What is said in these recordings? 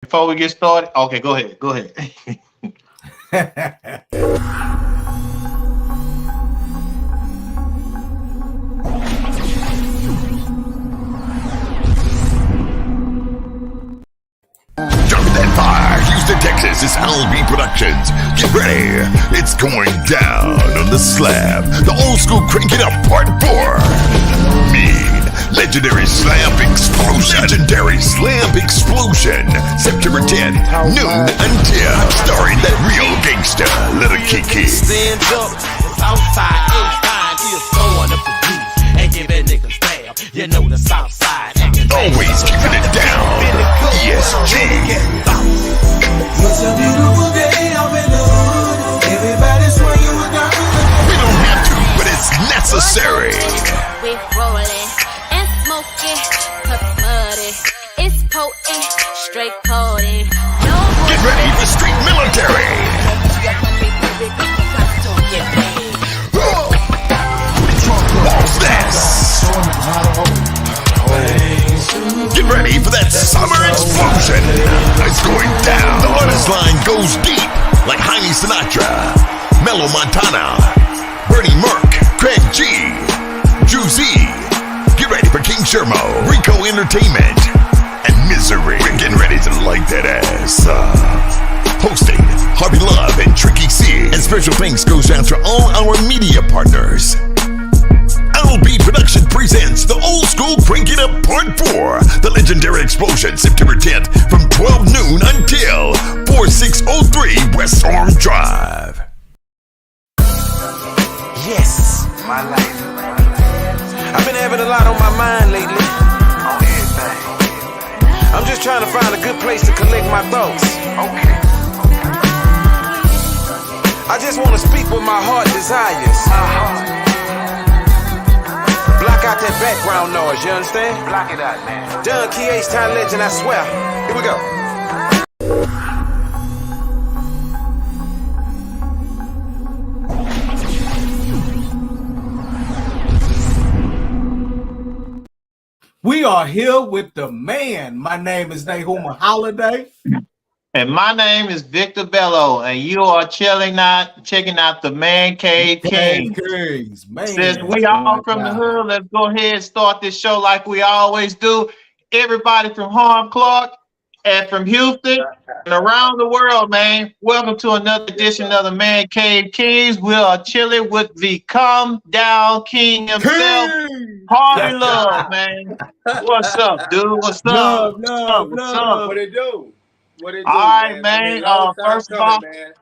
Before we get started, okay, go ahead. Go ahead. Jumping that fire, Houston, Texas, it's LB Productions. Get ready, it's going down on the slab. The old school crank it up, part 4. Mean, legendary slam explosion. Legendary slam explosion. September 10th, noon until. Starring that real gangster, Little Kiki. Stand up, outside, inside, he's throwing up the roof and giving niggas damn. You know the south side. Always keeping it down. ESG. It's a beautiful day up in the hood. Everybody's swinging with the We don't have to, but it's necessary. We rolling and smoking, cup muddy. It's potent, straight coating. No Get ready for street military. What's this? Get ready for that summer explosion. It's going down. The artist line goes deep, like Jaime Sinatra, Mello Montana, Bernie Merck, Craig G, Drew Z. Get ready for King Shermo, Rico Entertainment, and Misery. We're getting ready to light that ass up. Hosting Harvey Love and Tricky C. And special thanks goes out to all our media partners. LB Production presents the Old School Crank It Up Part 4. The legendary explosion, September 10th, from 12 noon until 4603 West Orange Drive. Yes, my life. I've been having a lot on my mind lately. On everything. I'm just trying to find a good place to collect my thoughts. Okay. I just want to speak what my heart desires. My heart. Block out that background noise, you understand? Block it out, man. John K.i.n.g.s time legend, I swear. Here we go. We are here with the man. My name is Nahuma Holiday. And my name is Victor Bello, and you are checking out the Mancave K.i.n.g.s. Man. Since we all from the hood, let's go ahead and start this show like we always do. Everybody from Harlem, Clark, and from Houston, and around the world, man. Welcome to another edition of the Mancave K.i.n.g.s. We are chilling with the Come Down King himself, Harvey Love, man. What's up, dude? What's up? Love. What it do? What it do? All right, man. man. Long time First of coming, all, man.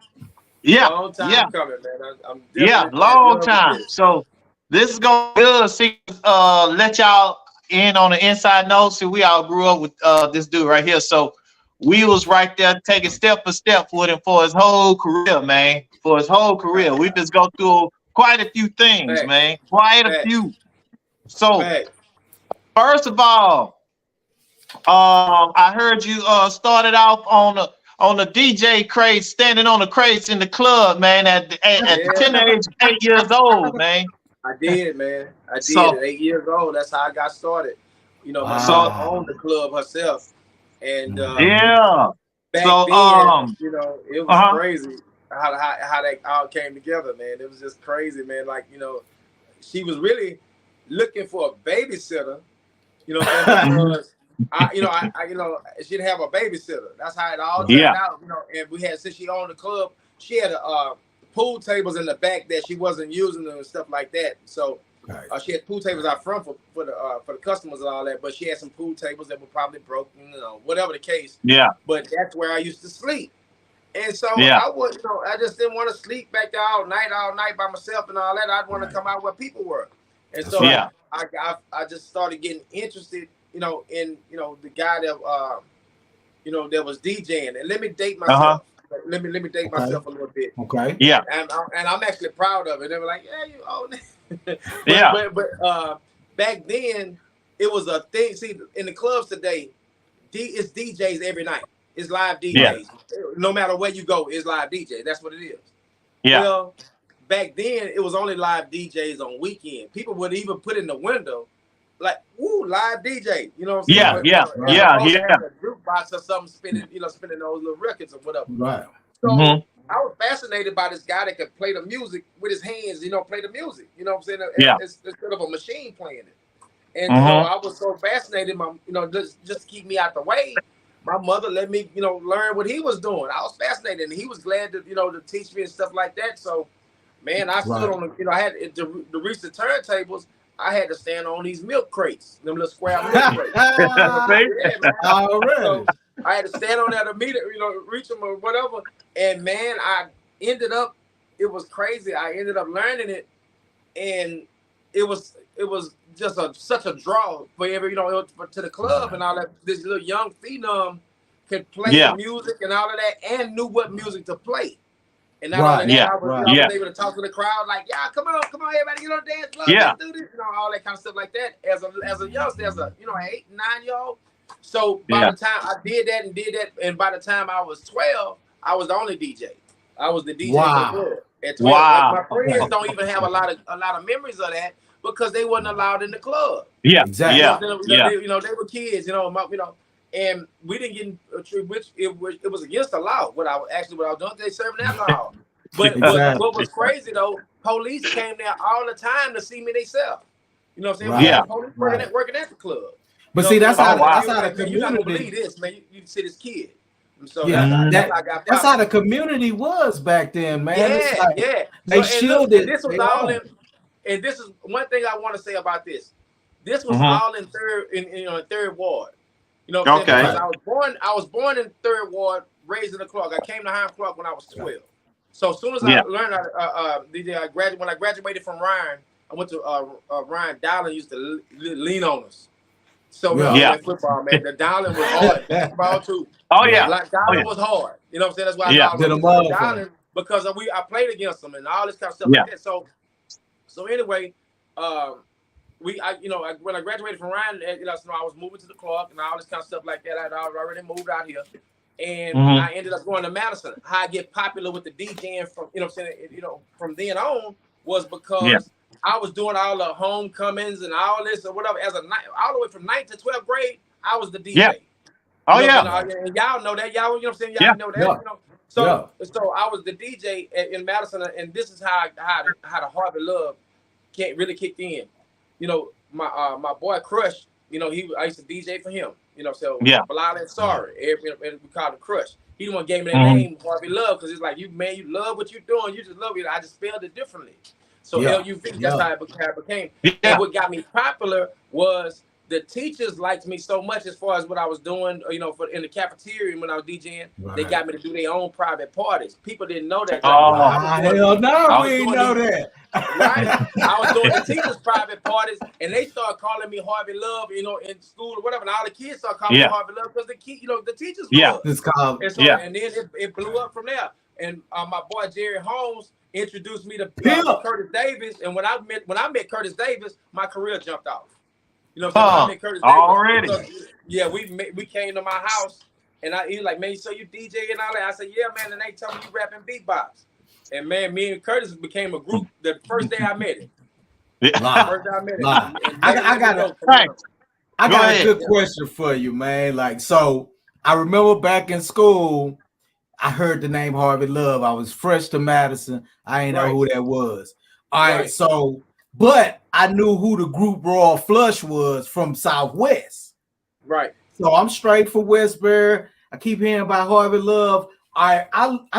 yeah, Long time yeah. coming, man. I'm Yeah, definitely long with time. this. So this is gonna be good. See, let y'all in on the inside note. See, we all grew up with this dude right here. So we was right there taking step for step with him for his whole career, man. For his whole career. We just go through quite a few things, Facts. man. Quite a Facts. few. So Facts. first of all, I heard you started off on the DJ crates, standing on the crates in the club, man, at the tender age of 8 years old, man. I did, man. I did. So- At 8 years old, that's how I got started. You know, my Wow. mom owned the club herself, and Yeah. back So, then, you know, it was uh-huh. crazy how that all came together, man. It was just crazy, man. Like, you know, she was really looking for a babysitter, you know, because I she didn't have a babysitter. That's how it all turned Yeah. out, you know. And we had, since she owned the club, she had pool tables in the back that she wasn't using them and stuff like that. So she had pool tables out front for the customers and all that. But she had some pool tables that were probably broken, you know, whatever the case. Yeah. But that's where I used to sleep. And so Yeah. I was, you know, I just didn't want to sleep back there all night by myself and all that. I'd want to come out where people were. And so Yeah. I just started getting interested, you know, in, you know, the guy that you know, that was DJing. And let me date myself. Let me date myself a little bit. Okay. Yeah. And I'm actually proud of it. They were like, yeah, you own it. Yeah. But back then it was a thing. See, in the clubs today, it's DJs every night. It's live DJs. Yeah. No matter where you go, it's live DJ. That's what it is. Yeah. Well, back then it was only live DJs on weekend. People would even put in the window like live DJ. You know what I'm saying? Yeah, But, yeah, as opposed to yeah. having a jukebox or something spinning those little records or whatever. Right. So Mhm. I was fascinated by this guy that could play the music with his hands. Play the music. You know what I'm saying? Yeah. Instead of a machine playing it. And so Mhm. I was so fascinated. Just to keep me out the way. My mother let me, learn what he was doing. I was fascinated, and he was glad to teach me and stuff like that. So, man, I stood on the, I had to reach the turntables. I had to stand on these milk crates, them little square milk crates. Yeah, man. Already. So I had to stand on that immediately, reach them or whatever. And man, it was crazy. I ended up learning it, and it was just such a draw for to the club and all that. This little young phenom could play the music and all of that, and knew what music to play. And not only that, I was able to talk to the crowd like, "Yeah, come on, everybody, get on the dance floor, let's do this," all that kind of stuff like that. As a youngster, as a 8, 9-year-old. So by the time I did that, and by the time I was 12, I was the only DJ. I was the DJ for the club. At 12, my friends don't even have a lot of memories of that because they wasn't allowed in the club. Yeah, exactly. They were kids, and we didn't get in, which it was against the law. What I was doing, they serving alcohol. But what was crazy though, police came there all the time to see me themselves. You know what I'm saying? Yeah. Police working at the club. But see, that's how the community. You're not gonna believe this, man. You see this kid. So that's how I got. That's how the community was back then, man. Yeah. They shielded. And this was all in. And this is one thing I want to say about this. This was all in third ward. You know what I'm saying? Because I was born in third ward, raised in the Clark. I came to Higham Clark when I was 12. So as soon as I learned when I graduated from Ryan, I went to Ryan. Dowling used to lean on us. So football, man, the Dowling was hard. Basketball too. Oh yeah, like Dowling was hard. You know what I'm saying? That's why I called Dowling, because I played against them and all this kind of stuff like that. So anyway, when I graduated from Ryan, I was moving to the Clark and all this kind of stuff like that. I'd already moved out here, and I ended up going to Madison. How I get popular with the DJing from from then on was because I was doing all the homecomings and all this or whatever. All the way from 9th to 12th grade, I was the DJ. Yeah. Oh and y'all know that. Y'all, know what I'm saying? Y'all know that. Yeah. So I was the DJ in Madison, and this is how the Harvey Love really kicked in. My boy Crush, I used to DJ for him. Bilal and Sorry, and we called him Crush. He the one gave me that name Harvey Love, because it's like you love what you're doing. You just love it. I just spelled it differently. So LUV, that's how it became. And what got me popular was the teachers liked me so much as far as what I was doing, in the cafeteria when I was DJing. They got me to do their own private parties. People didn't know that. Hell no, we didn't know that. Right? I was doing the teachers' private parties, and they started calling me Harvey Love, in school or whatever. And all the kids started calling me Harvey Love because the teachers was. It's called. And then it blew up from there. And my boy Jerry Holmes introduced me to Curtis Davis, and when I met Curtis Davis, my career jumped off. You know what I'm saying? I met Curtis Davis already. Because, we came to my house, and he was like, "Man, so you DJ and all that?" I said, "Yeah, man." And they tell me you rapping beatbox. And man, me and Curtis became a group the first day I met him. First day I met him. I got a good question for you, man. Like, so I remember back in school, I heard the name Harvey Love. I was fresh to Madison. I ain't know who that was. All right, so, but I knew who the group Royal Flush was from Southwest. Right. So I'm straight for Westbury. I keep hearing about Harvey Love. I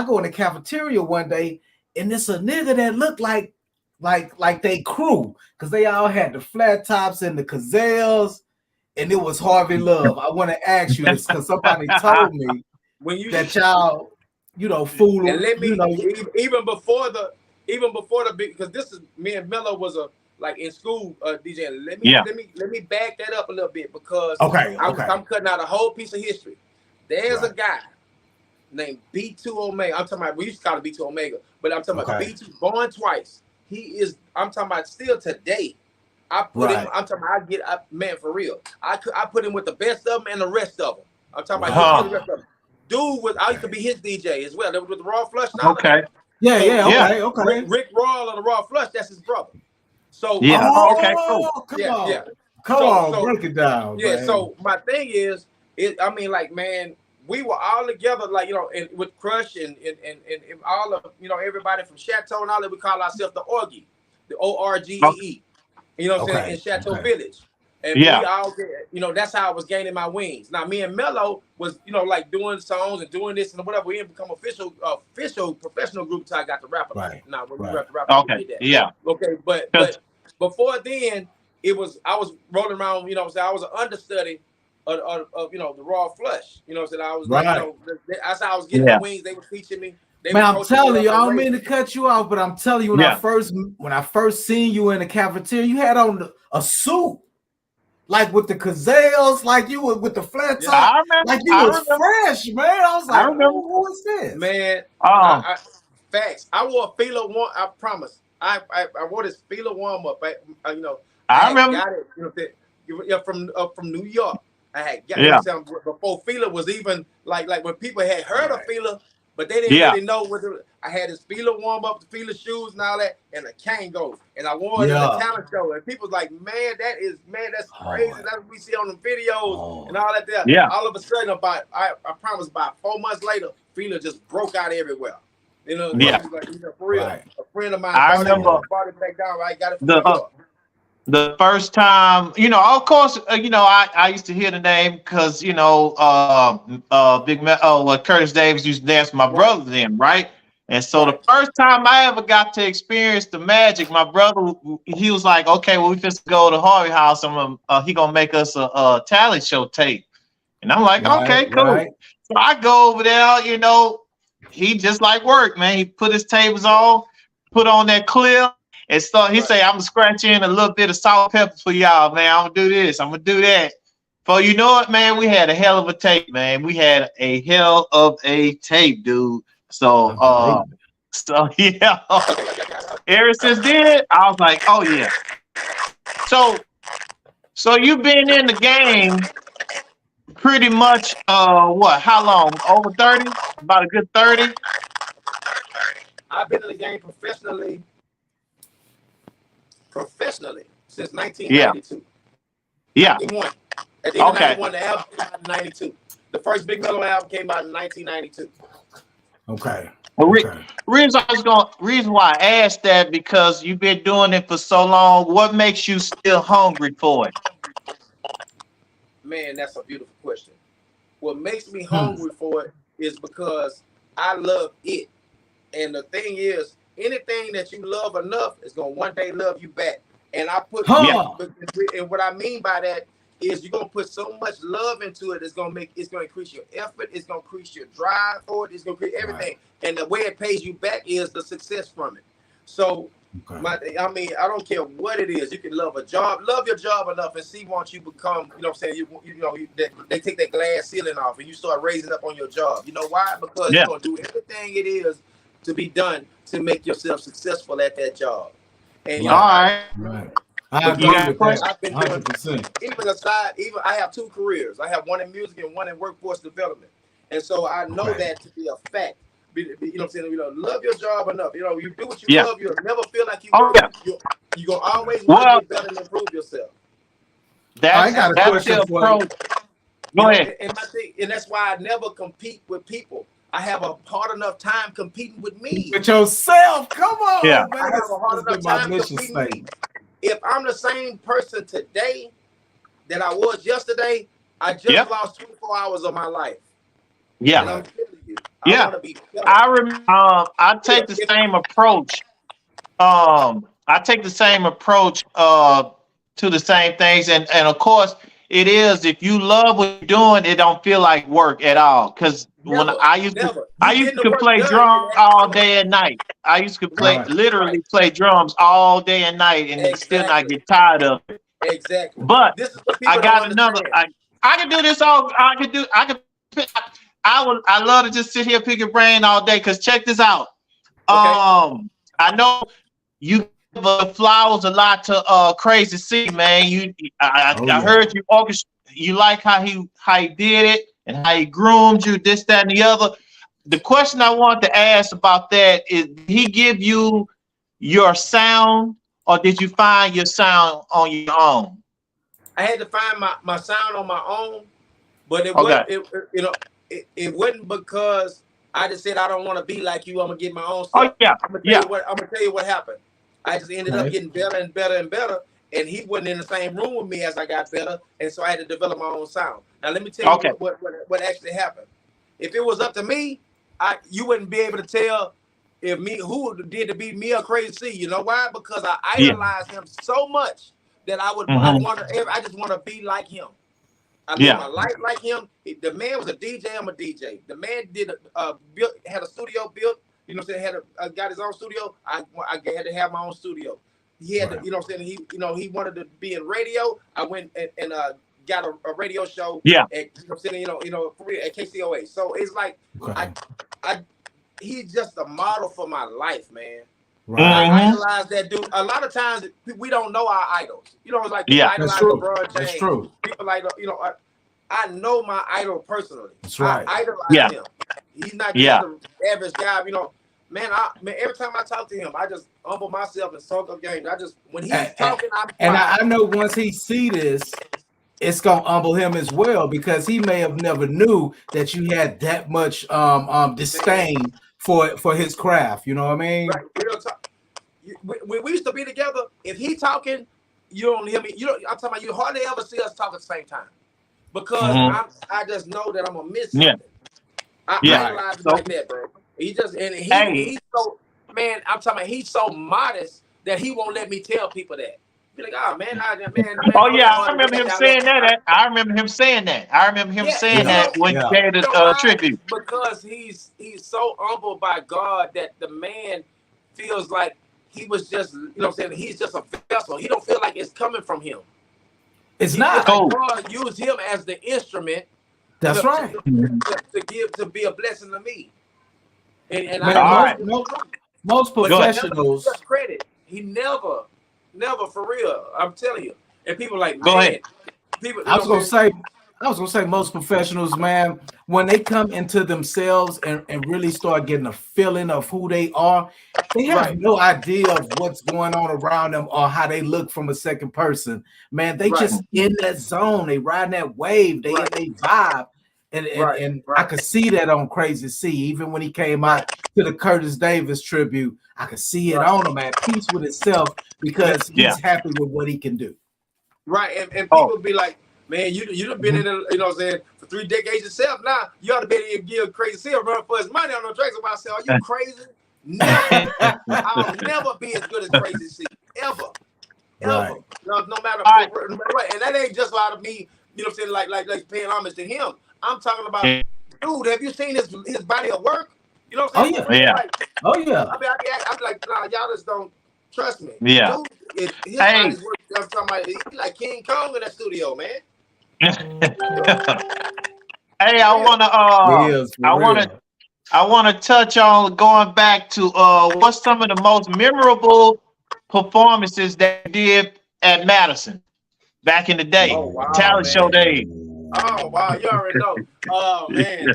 go in the cafeteria one day, and it's a nigga that looked like they crew, because they all had the flat tops and the gazelles, and it was Harvey Love. I want to ask you this because somebody told me that y'all, fool. And let me even before the because this is me and Mello was in school DJ. Let me back that up a little bit, because I'm cutting out a whole piece of history. There's a guy named B2 Omega. I'm talking about, we used to call it B2 Omega, but I'm talking about B2, born twice. I'm talking about still today. I put him, I'm talking about, I get up, man, for real. I put him with the best of them and the rest of them. I'm talking about the rest of them. Dude I used to be his DJ as well. That was with the Raw Flush. Okay. Okay. Rick Royal of the Raw Flush, that's his brother. So okay, cool. Yeah. Come on, break it down. Yeah, man. so my thing is, I mean, like, man, we were all together, like, you know, and with Crush and all of, you know, everybody from Chateau and all that. We call ourselves the Orgy, the ORGEE. You know what I'm saying? In Chateau Village. And we all, you know, that's how I was gaining my wings. Now, me and Mello was, you know, like doing songs and doing this and whatever. We didn't become official professional group until I got the rapper. Right. Now, when we got the rapper, we did that. Yeah. Okay, but before then, I was rolling around, you know what I'm saying? I was an understudy of you know, the Raw Flush. You know what I'm saying? I was like, you know, that's how I was getting my wings. They were teaching me. Man, I'm telling you, I don't mean to cut you off, but I'm telling you, when I first seen you in the cafeteria, you had on a suit, like with the gazelles, like you were with the flat top, like you was fresh, man. I was like, who is this, man? Facts. I wore a Fila warm. I promise. I wore this Fila warm up. You know, I remember. Got it. You know, from New York. I had got it before Fila was even like when people had heard of Fila. But they didn't really know what I had this Fila warm up, the Fila shoes and all that, and a K.i.n.g.s. And I wore it in the talent show. And people's like, man, that's crazy. That's what we see on the videos and all that there. Yeah. All of a sudden, I promise about 4 months later, Fila just broke out everywhere. You know, like, you know, for real. A friend of mine bought it back down. I got it from New York. The first time, you know, of course, you know, I used to hear the name because, you know, Curtis Davis used to dance with my brother then, right? And so the first time I ever got to experience the magic, my brother, he was like, okay, well, we just go to Harvey House. He gonna make us a talent show tape. And I'm like, okay, cool. So I go over there, you know, he just like work, man. He put his tables on, put on that clip. And so he say, I'm gonna scratch in a little bit of salt pepper for y'all, man. I'm gonna do this, I'm gonna do that. For you know what, man, we had a hell of a tape, man. We had a hell of a tape, dude. So yeah. Ever since then, I was like, oh yeah. So you've been in the game pretty much what? How long? Over 30? About a good 30? I've been in the game professionally since 1992. Yeah. 91. At the end of 91, the album came out in 92. The first Big Mellow album came out in 1992. Okay. Reason why I asked that, because you've been doing it for so long. What makes you still hungry for it? Man, that's a beautiful question. What makes me hungry for it is because I love it. And the thing is, anything that you love enough is gonna one day love you back. And I put and what I mean by that is you're gonna put so much love into it, it's gonna increase your effort, it's gonna increase your drive for it, it's gonna create everything. And the way it pays you back is the success from it. So I mean, I don't care what it is. You can love your job enough and see once you become, you know what I'm saying, they take that glass ceiling off and you start raising up on your job. You know why? Because you're gonna do everything it is to be done to make yourself successful at that job. And you know, I agree with that. I've been doing 100%. Even I have 2 careers. I have one in music and one in workforce development. And so I know that to be a fact. You know what I'm saying? You know, love your job enough. You know, you do what you love, you'll never feel like you work. You're gonna always want to get better and improve yourself. I got a question for you. Go ahead. And that's why I never compete with people. I have a hard enough time competing with me. With yourself. Come on, man. I have a hard enough time competing with me. If I'm the same person today that I was yesterday, I just lost 24 hours of my life. Yeah. And I'm telling you, I remember. I take the same approach. I take the same approach to the same things, and of course, it is, if you love what you're doing, it don't feel like work at all. Because when I used to play drums all day and night. I used to literally play drums all day and night, and still not get tired of it. Exactly. But I got another. I can do this all. I love to just sit here and pick your brain all day. Because check this out. I know you give flowers a lot to Crazy C, man. I heard you orchestrate. You like how he did it and how he groomed you, this, that, and the other. The question I want to ask about that is, did he give you your sound, or did you find your sound on your own? I had to find my sound on my own, but it Okay. wasn't. It wasn't because I just said I don't want to be like you. I'm gonna get my own Oh stuff. yeah. I'm gonna Yeah. tell you what happened. I just ended up getting better and better and better, and he wasn't in the same room with me as I got better, and so I had to develop my own sound. Now let me tell you what actually happened. If it was up to me, you wouldn't be able to tell if me who did to beat me or Crazy C. You know why? Because I idolized him so much that I just want to be like him. I live my life like him. The man was a DJ. I'm a DJ. The man had a studio built. You know what I'm saying? Got his own studio. I had to have my own studio. He had to, you know what I'm saying? He wanted to be in radio. I went and got a radio show. Yeah. At, you know what I'm saying? For real, at KCOA. So it's like he's just a model for my life, man. Right. I idolize that dude. A lot of times we don't know our idols. You know, it's like people idolize LeBron James. That's true. People like, I know my idol personally. That's right. I idolize him. He's not just an average guy. Man, every time I talk to him, I just humble myself and soak up games. When he's talking, I know once he see this, it's gonna humble him as well, because he may have never knew that you had that much disdain for his craft. You know what I mean? Right. When we used to be together, if he talking, you don't hear me. I'm talking about, you hardly ever see us talk at the same time, because I just know that I'm gonna miss something. I idolize him like that, bro. He's so, man. I'm talking about, he's so modest that he won't let me tell people that. Be like, oh man, oh yeah, I remember him saying that. I remember him saying that when he gave the tribute. Because he's so humbled by God that the man feels like he was just, you know what I'm saying, he's just a vessel. He don't feel like it's coming from him. It's not. Like God used him as the instrument. That's right. To be a blessing to me. And most professionals just credit. He never for real. I'm telling you. And people like, go ahead. I was gonna say most professionals, man, when they come into themselves and really start getting a feeling of who they are, they have no idea of what's going on around them or how they look from a second person. Man, they just in that zone, they riding that wave, they in they vibe. And I could see that on Crazy C. Even when he came out to the Curtis Davis tribute, I could see it on him at peace with himself, because he's happy with what he can do. Right, and people be like, man, you've been in the, you know what I'm saying, for 3 decades yourself. Now you ought to be able to give Crazy C a run for his money on the tracks. I say, are you crazy? Never. I'll never be as good as Crazy C. Ever. Right. No matter what. And that ain't just out of me, you know what I'm saying, like paying homage to him. I'm talking about, dude, have you seen his body of work? You know what I'm saying? Oh yeah. I be like, nah, y'all just don't trust me. Yeah. Dude, his body's work. I'm talking about, he's like King Kong in that studio, man. Hey, I wanna touch on going back to what's some of the most memorable performances that you did at Madison back in the day, talent show days. Oh wow, you already know. Oh man,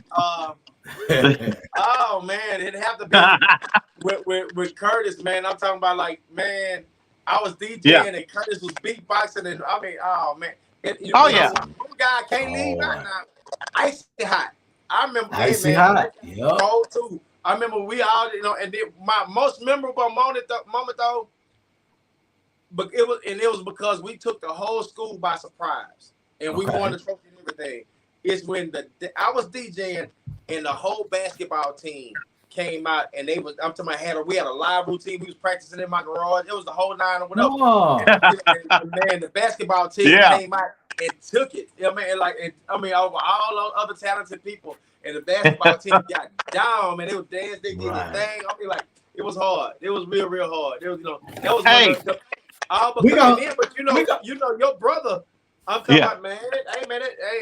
oh man, it'd have to be with Curtis, man. I'm talking about, like, man, I was DJing and Curtis was beatboxing, and I mean, oh man, one guy can't leave out now. Icy Hot. I remember Icy Hot. Cold too. I remember we all, and then my most memorable moment though, but it was because we took the whole school by surprise. And we won the trophy and everything. It's when I was DJing and the whole basketball team came out, and I'm talking about, we had a live routine. We was practicing in my garage. It was the whole 9 or whatever. Oh. And man, the basketball team came out and took it. You know what I mean? Over all those other talented people, and the basketball team got down, man. They was dancing, they did their thing. I mean, like, it was hard. It was real, real hard. It was, that was but your brother. I'm talking about, man. Hey,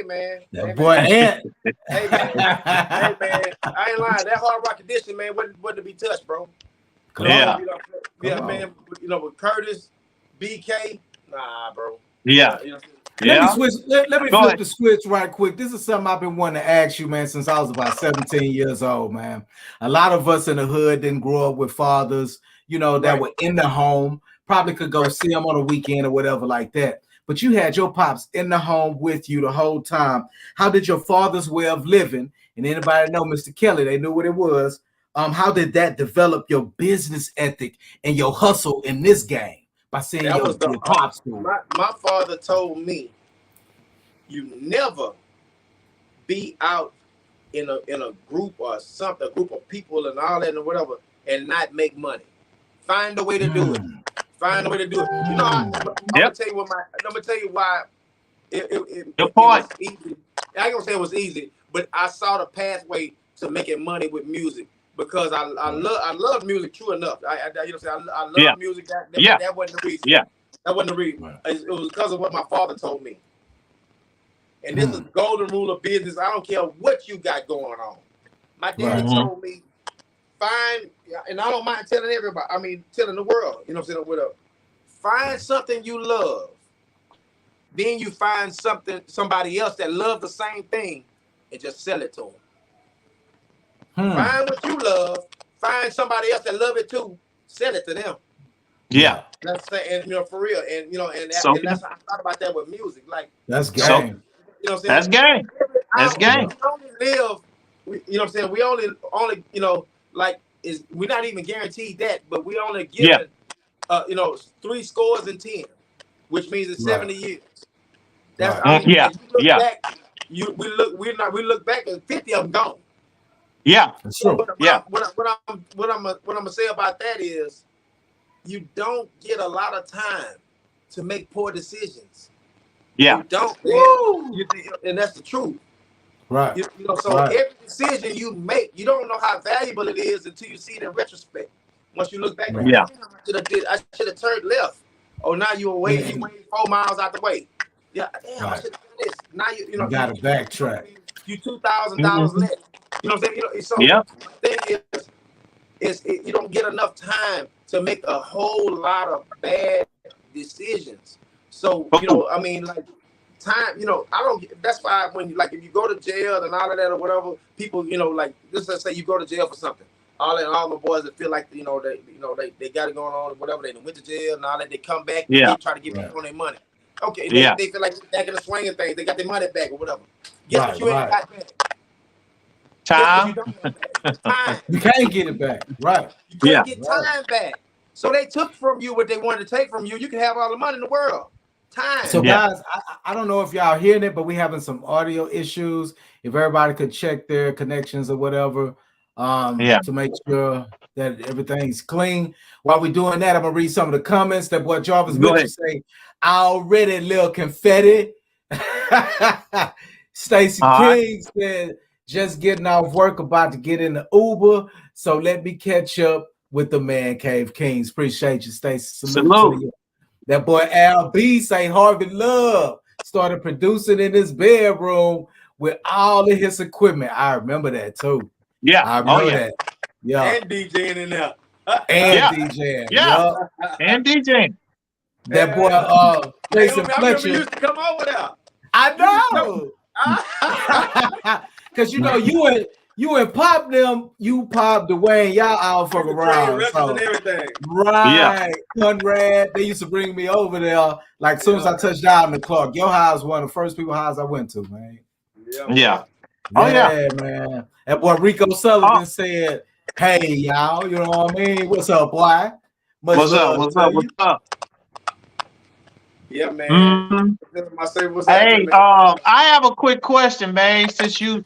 man. That boy, Ant. Hey, man. I ain't lying. That Hard Rock edition, man, wasn't to be touched, bro. Man. With Curtis, BK, nah, bro. Yeah. Let me flip the switch right quick. This is something I've been wanting to ask you, man, since I was about 17 years old, man. A lot of us in the hood didn't grow up with fathers, that were in the home. Probably could go see them on a weekend or whatever like that. but you had your pops in the home with you the whole time. How did your father's way of living, and anybody know Mr. Kelly, they knew what it was. How did that develop your business ethic and your hustle in this game by seeing That was your pops do it? my father told me, you never be out in a group or something, a group of people and all that and whatever, and not make money. Find a way to do it. Find a way to do it. You know, I'm gonna tell you why it was easy. I ain't gonna say it was easy, but I saw the pathway to making money with music because I love music. True enough, I love music. That wasn't the reason. Yeah. That wasn't the reason. It was because of what my father told me. And this is golden rule of business. I don't care what you got going on. My daddy told me, find, and I don't mind telling everybody, I mean, telling the world, you know what I'm saying? Find something you love. Then you find somebody else that loves the same thing and just sell it to them. Find what you love. Find somebody else that love it too. Sell it to them. Yeah. That's and for real. And that's I thought about that with music. Like that's game. You know what I'm saying? That's game. That's game. We only live, you know what I'm saying? We only, we're not even guaranteed that, but we only given, 3 scores and 10, which means it's 70 years. That's back, we look back and 50 of them gone. Yeah. That's true. What I'm gonna say about that is, you don't get a lot of time to make poor decisions. Yeah. You don't, man. And that's the truth. Right. Every decision you make, you don't know how valuable it is until you see it in retrospect. Once you look back, I should have turned left. Oh, now you waiting 4 miles out the way. Yeah, damn, I should have done this. Now you got to backtrack. You $2,000 less. You know what I'm saying? The thing is you don't get enough time to make a whole lot of bad decisions. So, time, I don't, that's why when, if you go to jail and all of that or whatever, people, let's say you go to jail for something. All my boys that feel like, they got it going on or whatever, they went to jail and all that, they come back and they try to get back on their money. Okay, they feel like they're back in the swing of things, they got their money back or whatever. Guess what you ain't got back? Time. Time. You can't get it back. Right. You can't get time back. So they took from you what they wanted to take from you. You can have all the money in the world. Time. So guys, I don't know if y'all hearing it, but we having some audio issues. If everybody could check their connections or whatever, to make sure that everything's clean. While we're doing that, I'm gonna read some of the comments that boy Jarvis Mitchell say. Already little confetti. Stacy King said, just getting off work, about to get in the Uber. So let me catch up with the Mancave K.i.n.g.s. Appreciate you, Stacy. Salute. That boy Al B say Harvey Love started producing in his bedroom with all of his equipment. I remember that too. Yeah. I remember that. Yeah. And DJing in there. DJing. Yeah. And DJing. That boy Jason Fletcher used to come over there. I know. Because you and Pop them, you Pop Dwayne, y'all all fuck around. So, everything. Right. Conrad, they used to bring me over there. Like as soon as I touched down in the Clark, your house one of the first people house I went to, man. Yeah. Man. That boy Rico Sullivan said, hey y'all, you know what I mean? What's up, boy? What's up? Yeah, man. Mm-hmm. Hey, I have a quick question, man. Since you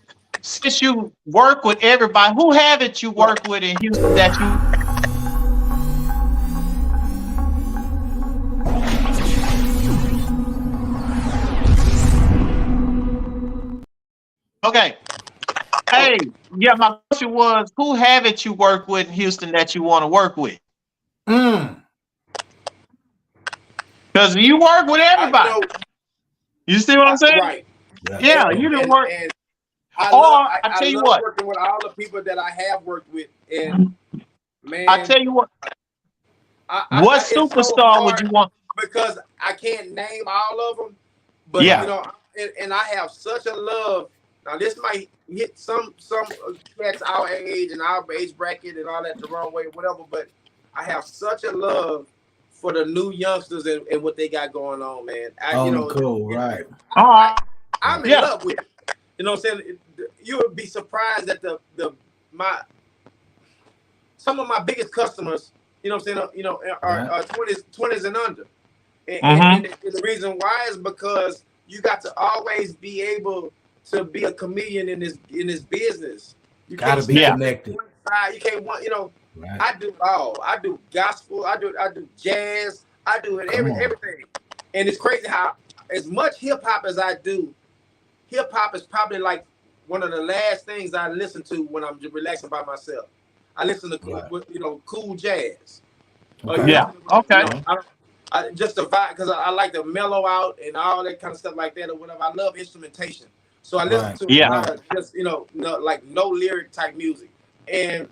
work with everybody, who haven't you worked with in Houston that you? Okay. Hey, my question was, who haven't you worked with in Houston that you want to work with? Because you work with everybody. You see what I'm saying? Right. Yeah, you didn't work. I tell you what, working with all the people that I have worked with, and man, I tell you what. What superstar would you want? Because I can't name all of them, but and I have such a love. Now this might hit some cats our age and our age bracket and all that the wrong way, whatever. But I have such a love for the new youngsters and what they got going on, man. Cool, right. I'm in love with it. You know what I'm saying? You would be surprised that some of my biggest customers, you know what I'm saying, are 20s and under. And the reason why is because you got to always be able to be a comedian in this business. You gotta be connected. You can't right. I do all. I do gospel, I do jazz, I do everything. And it's crazy how as much hip hop as I do, hip hop is probably like one of the last things I listen to when I'm just relaxing by myself. I listen to cool jazz. Okay. I just the vibe because I like to mellow out and all that kind of stuff like that or whatever. I love instrumentation, so I listen to just like no lyric type music. And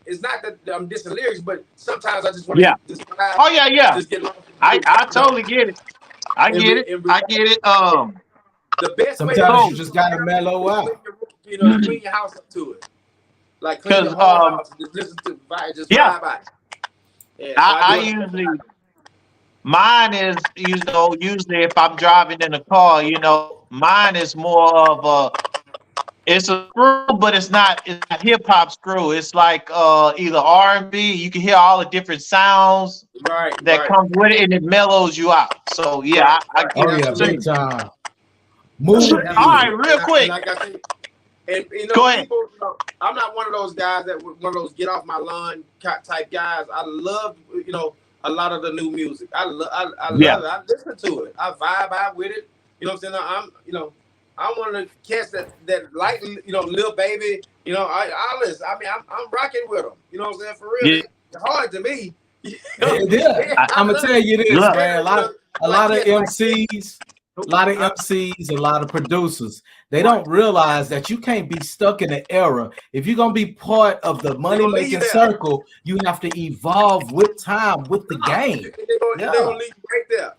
it's not that I'm dissing lyrics, but sometimes I just want to just vibe, just get lost. I totally get it. I get it. The best sometimes you just gotta mellow out. Clean your house up to it. Like clean your whole house. Just listen to vibe. Just vibe out. Yeah, so mine is usually if I'm driving in a car, mine is more of it's a screw, but it's not a hip hop screw. It's like either R&B. You can hear all the different sounds that comes with it, and it mellows you out. So I get it. Big time. All right, real quick. And go ahead. People, I'm not one of those guys one of those get off my lawn type guys. I love a lot of the new music. I love it. I listen to it. I vibe out with it. You know what I'm saying? I'm one of the cats that like Lil Baby. I listen. I mean, I'm rocking with them. You know what I'm saying? For real, it's hard to me. I'm gonna tell you this, man. A lot of MCs. A lot of MCs, a lot of producers, they don't realize that you can't be stuck in an era. If you're gonna be part of the money-making circle, you have to evolve with time, with the game. They're gonna leave you right there.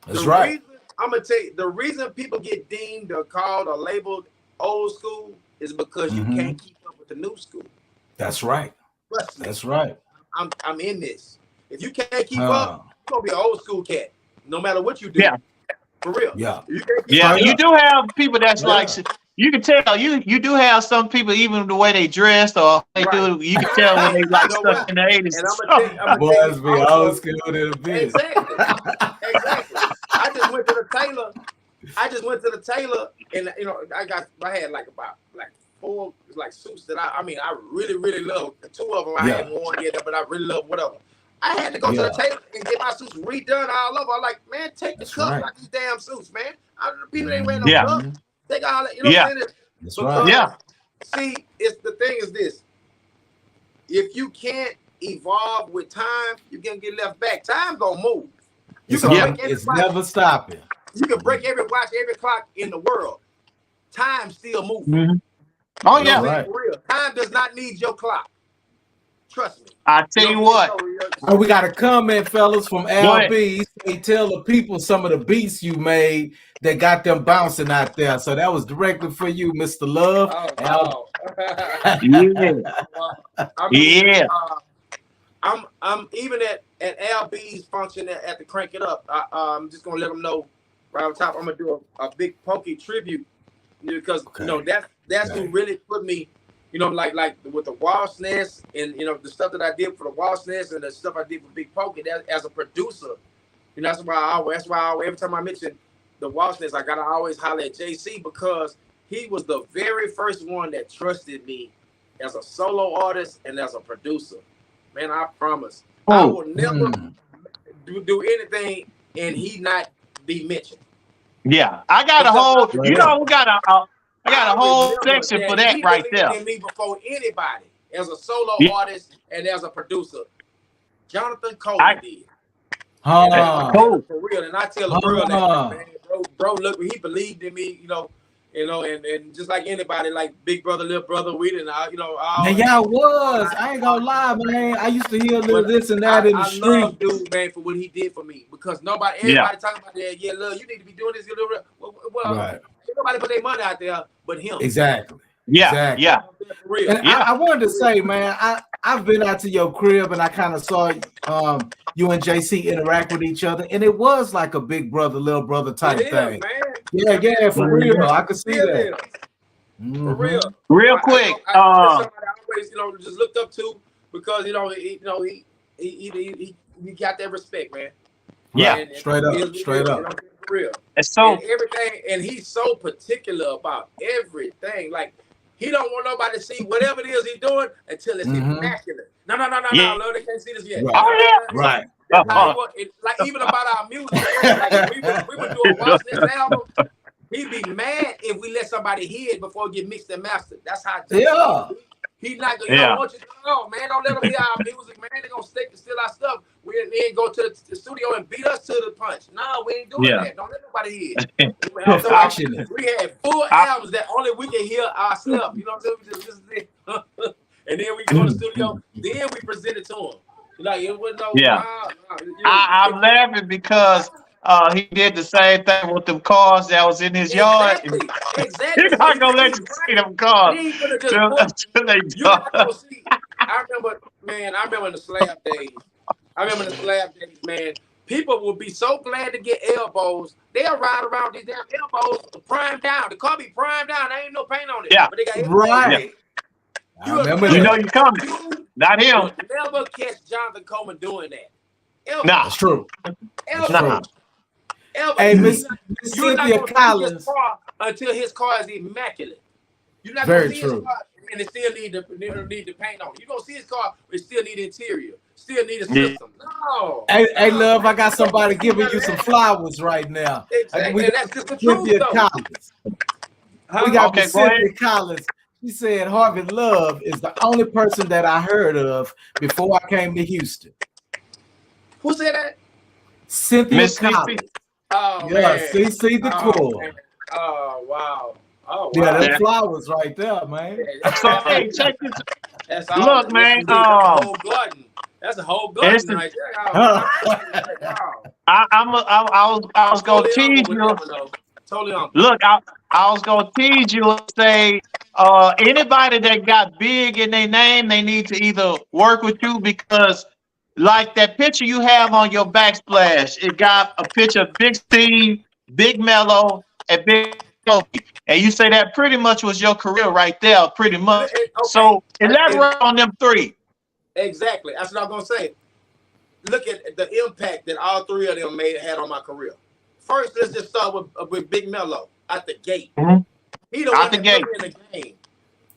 That's right. I'm gonna tell you the reason people get deemed or called or labeled old school is because you can't keep up with the new school. That's right. That's right. I'm in this. If you can't keep up, you're gonna be an old school cat, no matter what you do. Yeah. For real. You do have people that's like you can tell you do have some people even the way they dress or they do you can tell when they like stuck in the 80s. And I'm boys be old school to the bitch. Exactly. I just went to the tailor and I had like about four suits that I really love. Two of them I hadn't worn yet, but I really love whatever. I had to go to the tailor and get my suits redone all over. I'm like, man, take the cuffs out these damn suits, man. People ain't wearing no cuffs. Take all that, what I'm saying? That's right. See, the thing is this. If you can't evolve with time, you're gonna get left back. Time gonna move. It's never stopping. You can break every watch, every clock in the world. Time still moving. Mm-hmm. Oh, For real. Time does not need your clock. Trust me. I tell you what. Oh, we got a comment, fellas, from LB. They tell the people some of the beats you made that got them bouncing out there. So that was directly for you, Mr. Love. I'm even at LB's function at the Crank It Up. I'm just gonna let them know right on top. I'm gonna do a big Pokey tribute because that's who really put me. Like with the Walsh Nest and the stuff that I did for the Walsh Nest and the stuff I did for Big Pokey, that as a producer, that's why every time I mention the Walsh Nest, I gotta always holler at JC because he was the very first one that trusted me as a solo artist and as a producer. Man, I promise I will never do anything and he not be mentioned. Yeah, I got a whole. We got a whole section for that right there. Me before anybody as a solo artist and as a producer, Jonathan Cole did. For real, and I tell the world that, man, bro, look, he believed in me, and just like anybody, like big brother, little brother, we didn't, man, I ain't gonna lie, man. I used to hear a little this and that in the street. I love dude, man, for what he did for me because everybody talking about that. Yeah, look, you need to be doing this. Well, ain't nobody put their money out there but him. Exactly. Yeah, Exactly. yeah, For real. And I wanted to say, man, I've been out to your crib and I kind of saw you and JC interact with each other, and it was like a big brother, little brother type It is, thing. man. Yeah, for real. I could see It that. is. For real. Real quick, I somebody I always, just looked up to because he got that respect, man. Yeah. And Straight up. For real. And so And everything, and he's so particular about everything. Like he don't want nobody to see whatever it is he's doing until it's immaculate. No, Yeah. no, they can't see this yet. Right. Oh, yeah. Right. Like even about our music, like if we would do a watch this album. He'd be mad if we let somebody hear it before it get mixed and mastered. That's how. He's not gonna. Don't want you to know, man. Don't let them hear our music, man. They're gonna steal our stuff. We ain't go to the studio and beat us to the punch. No, we ain't doing that. Don't let nobody hear it. We had full albums that only we can hear ourselves. You know what I'm saying? We just listen to it. And then we go to the studio. Then we present it to them. Like it was no. I'm laughing because he did the same thing with them cars that was in his yard. Exactly. You're not gonna let you see them cars. He ain't gonna just you're not gonna see. I remember in the slab days. Man. People would be so glad to get elbows. They'll ride around these damn elbows primed down. The car be primed down. There ain't no paint on it. Yeah. But they got elbows. Right. You know you're coming. Not him. You'll never catch Jonathan Coleman doing that. Ever. Nah. That's true. Nah. Hey, Miss Cynthia Collins. Until his car is immaculate. You're not Very gonna see true. his car and it still need the paint on it. You're gonna see his car, but it still need the interior, still need a system. No. Hey, love, I got somebody giving you some flowers right now. Exactly. And that's just the Cynthia truth, Collins. We got Miss Cynthia Collins. She said Harvey Love is the only person that I heard of before I came to Houston. Who said that? Cynthia Collins. Oh, yeah, man. CC the Core. Oh, wow. Oh, wow. Yeah, them flowers right there, man. So, hey, check this. That's Look, man. That's a whole garden. That's a whole garden right there. I was gonna tease you. Totally on. Look, I was gonna tease you and say, anybody that got big in their name, they need to either work with you because, like that picture you have on your backsplash, it got a picture of Big Steve, Big Mello, and Big Kofi. And you say that pretty much was your career right there, pretty much. Okay. So elaborate on them three. Exactly. That's what I'm gonna say. Look at the impact that all three of them had on my career. First, let's just start with Big Mello at the gate. He the one that put me in the game.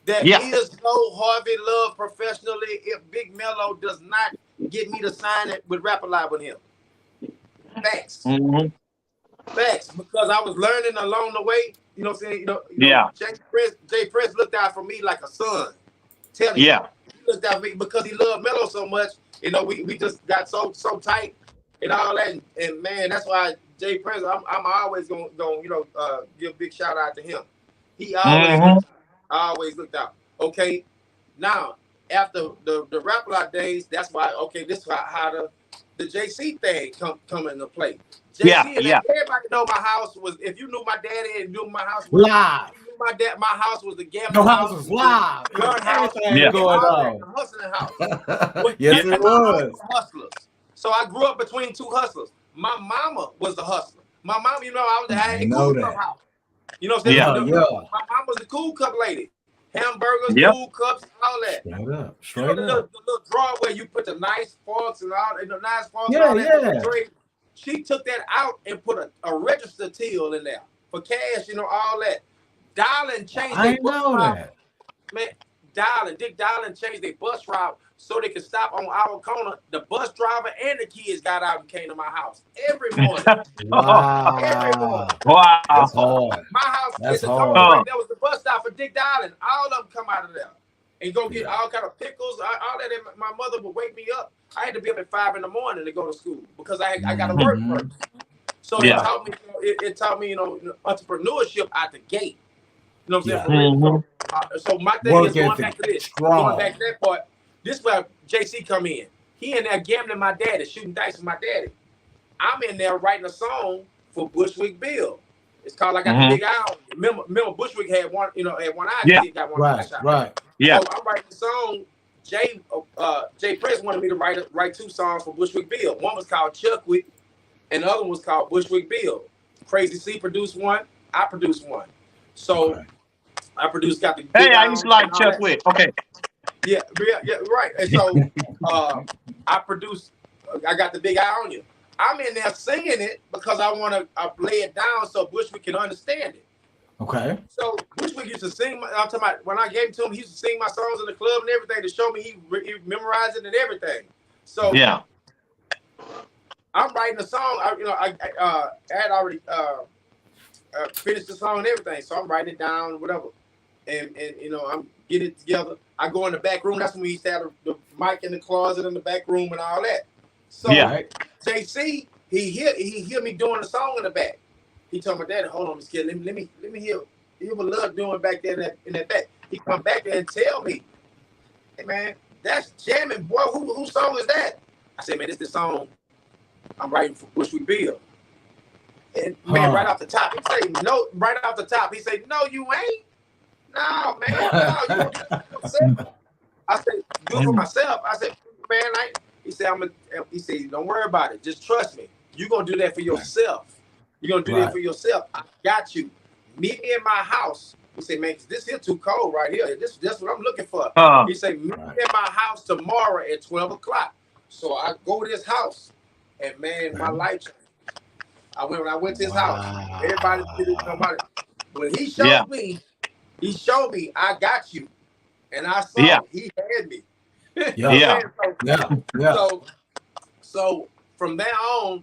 That is no Harvey Love professionally if Big Mello does not get me to sign it with Rap Alive with him. Facts. Facts. Because I was learning along the way. You know what I'm saying? You know, Jay Prince looked out for me like a son. Tell you. Yeah. He looked out for me because he loved Mello so much. You know, we just got so tight and all that. And man, that's why Jay Prince, I'm always gonna give a big shout out to him. He always looked out. Okay. Now, after the Rap Lot days, that's why, this is how the JC thing come into play. JC everybody know my house was, if you knew my daddy and knew my house was live. My house was the gambling house was live. Everything going on. The hustling house. Yes, it was. Hustlers. So I grew up between two hustlers. My mama was the hustler. My mom, I had the cool cup house. You know what I'm saying? My mom was the cool cup lady. Hamburgers, cool cups, all that. Straight up. The little drawer where you put the nice forks and all the nice forks. She took that out and put a register till in there for cash, all that. Darlin changed their bus route. Man, Dick Darlin changed their bus route so they could stop on our corner. The bus driver and the kids got out and came to my house every morning. Wow. Every morning. Wow. That's hard. My house, that's hard. That was the bus stop for Dick Darlin. All of them come out of there and go get all kind of pickles, all that. My mother would wake me up. I had to be up at 5 a.m. to go to school because I got to work first. So it taught me, entrepreneurship out the gate. You know what I'm saying? So my thing is going back to this. Going back to that part. This is where JC come in. He in there gambling my daddy, shooting dice with my daddy. I'm in there writing a song for Bushwick Bill. It's called I Got the Big Eye on You. Remember Bushwick had one, had one eye. Yeah. Kid got one eye shot. Right. Yeah. So I'm writing the song. Jay Prince wanted me to write 2 songs for Bushwick Bill. One was called Chuckwick, and the other one was called Bushwick Bill. Crazy C produced one. I produced one. So I got the. Hey, I used to like Chuck Wick. Okay. Yeah, right. And so I produced. I Got the Big Eye on You. I'm in there singing it because I want to lay it down so Bushwick can understand it. Okay. So Bushwick used to sing. I'm talking about when I gave it to him, he used to sing my songs in the club and everything to show me he memorized it and everything. So yeah, I'm writing a song. I had already finished the song and everything, so I'm writing it down, whatever. And I'm getting it together. I go in the back room. That's when we used to have the mic in the closet in the back room and all that. So JC, he hear me doing the song in the back. He told my dad, "Hold on, Miss Kid, let me hear what Love doing back there in that back." He come back there and tell me, "Hey man, that's jamming, boy. Whose song is that?" I said, "Man, it's the song I'm writing for Bushwick Bill." And man, right off the top, he say, "No." Right off the top, he say, "No, you ain't. No, man. No, you don't do it for yourself." I said, "Do it for myself." I said, "Man, He said, "Don't worry about it. Just trust me. You're gonna do that for yourself. You're gonna do that for yourself. I got you. Meet me in my house." He said, "Man, this here too cold right here. That's what I'm looking for." He said, "Meet me in my house tomorrow at 12 o'clock. So I go to his house, and man, my life changed. When I went to his house, everybody did about it. When he showed me, I got you. And I saw he had me. So from there on,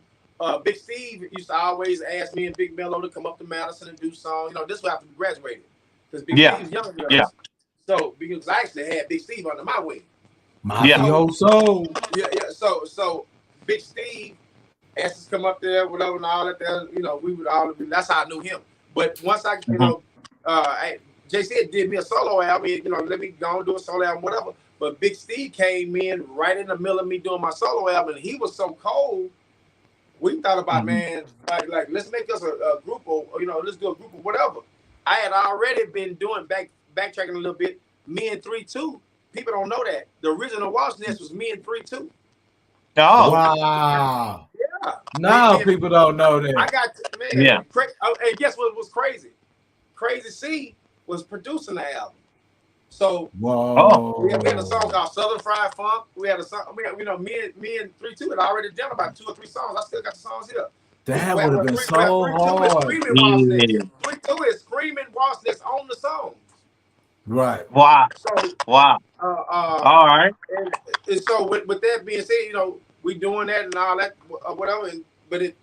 Big Steve used to always ask me and Big Mello to come up to Madison and do songs. This was after we graduated. Because Big Steve's younger than us. So because I actually had Big Steve under my wing. So Big Steve asked us to come up there, whatever, and all that there, we would all that's how I knew him. But once I JC did me a solo album, let me go and do a solo album, whatever. But Big Steve came in right in the middle of me doing my solo album, and he was so cold. We thought about, man, like let's make us a group, or let's do a group or whatever. I had already been doing backtracking a little bit. Me and 3-2. People don't know that the original Wasp Nest was me and 3-2. Oh wow! Yeah. Now people don't know that. I got man. Yeah. And guess what was crazy? Crazy C was producing the album. So we had a song called Southern Fried Funk. We had a song. Me and 3-2 had already done about 2 or 3 songs. I still got the songs here. That would have been so hard. 3-2 is screaming Wasp Nest on the song. Right. Wow. So all right. And so with that being said, we doing that and all that, whatever. But it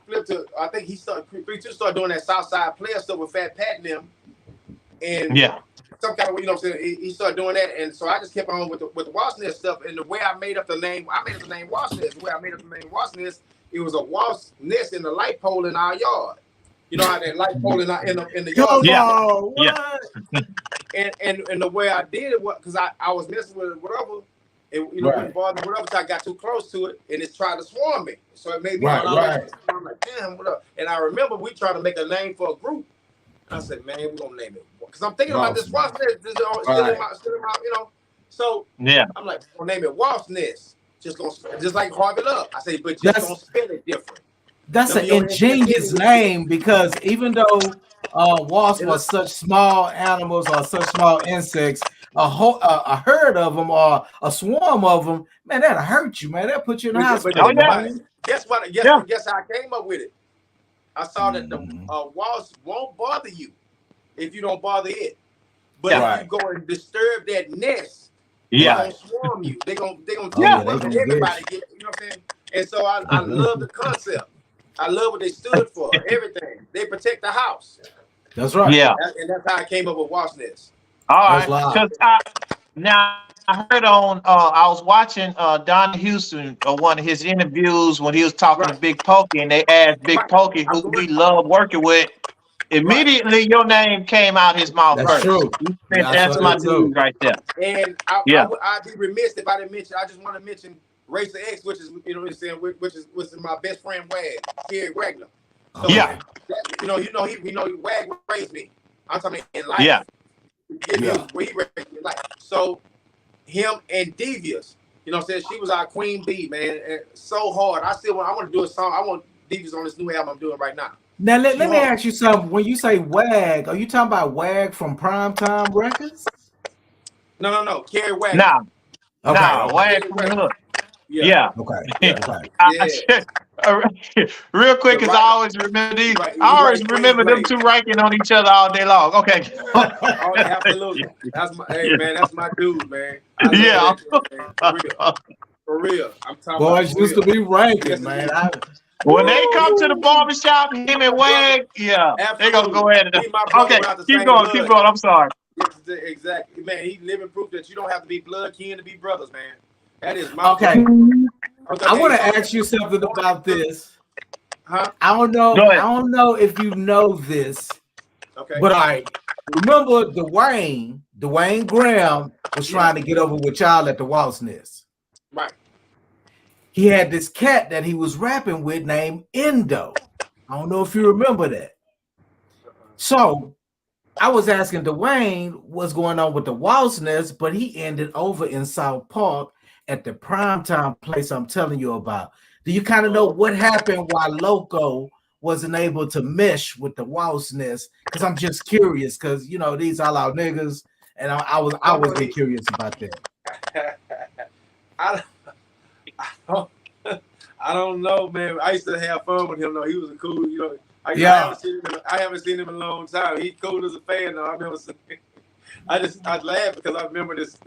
flipped to, I think 3-2 started doing that Southside Player stuff with Fat Pat and them. And some kind of, he started doing that. And so I just kept on with the Wasp Nest stuff. And the way I made up the name Wasp Nest. The way I made up the name Wasp Nest, it was a wasp nest in the light pole in our yard. You know how that light pole in the yard. And the way I did it was because I was messing with it, whatever. And we bothered whatever, so I got too close to it, and it tried to swarm me. So it made me I'm like, damn, what up? And I remember we tried to make a name for a group. I said, man, we're gonna name it, because I'm thinking about this Wasp Nest. This still in my, So I'm like, we're gonna name it Wasp Nest. Just like Harvey Love. I say, but just gonna spell it different. That's an ingenious name, because even though wasps were such small animals or such small insects, a herd of them or a swarm of them, man, that'll hurt you, man. That'll put you in the hospital. Guess what? Guess how I came up with it. I saw that the wasp won't bother you if you don't bother it. But if you go and disturb that nest, they're gonna swarm you. They're gonna everybody get, you know what I'm saying? And so I love the concept. I love what they stood for. Everything. They protect the house. That's right. Yeah. And that's how I came up with Wasp Nest. All right. Because I heard on I was watching Don Houston one of his interviews when he was talking to Big Pokey, and they asked Big Pokey who he loved working with. Immediately your name came out his mouth. That's true. That's my dude right there. And I'd be remiss if I didn't mention. I just want to mention Racer X, which is which is my best friend Wag, Kerry Wagner. Okay. Yeah. He Wag raised me. I'm talking in life. Yeah. Where he raised me in life. So him and Devious, you know what I'm saying? She was our queen bee, man. And so hard. I want to do a song. I want Devious on this new album I'm doing right now. Now let me ask you something. When you say Wag, are you talking about Wag from Primetime Records? No. Carrie Wag. Nah. Okay. Nah. Wag from the hood. Yeah. Okay. Real quick, because I always remember these. I always remember them two ranking on each other all day long. Okay. Absolutely. That's my dude, man. Yeah. For real. I'm talking Boys about used to be ranking, man. When they come to the barbershop, him and Wag, they're gonna go ahead and okay. Keep going. I'm sorry. Exactly, man. He living proof that you don't have to be blood kin to be brothers, man. That is my okay. brother. I want to ask you something about this. Huh? I don't know if you know this. Okay. But remember Dwayne Graham was trying to get over with y'all at the Waltz Nest. Right. He had this cat that he was rapping with named Endo. I don't know if you remember that. So I was asking Dwayne what's going on with the Waltz Nest, but he ended over in South Park at the primetime place I'm telling you about. Do you kind of know what happened why Loco wasn't able to mesh with the Waltz Nest? Because I'm just curious, because these all our niggas, and I was get curious about that. I don't know, man. I used to have fun with him though. He was a cool, I haven't seen him in a long time. He's cool as a fan though. I laugh because I remember this.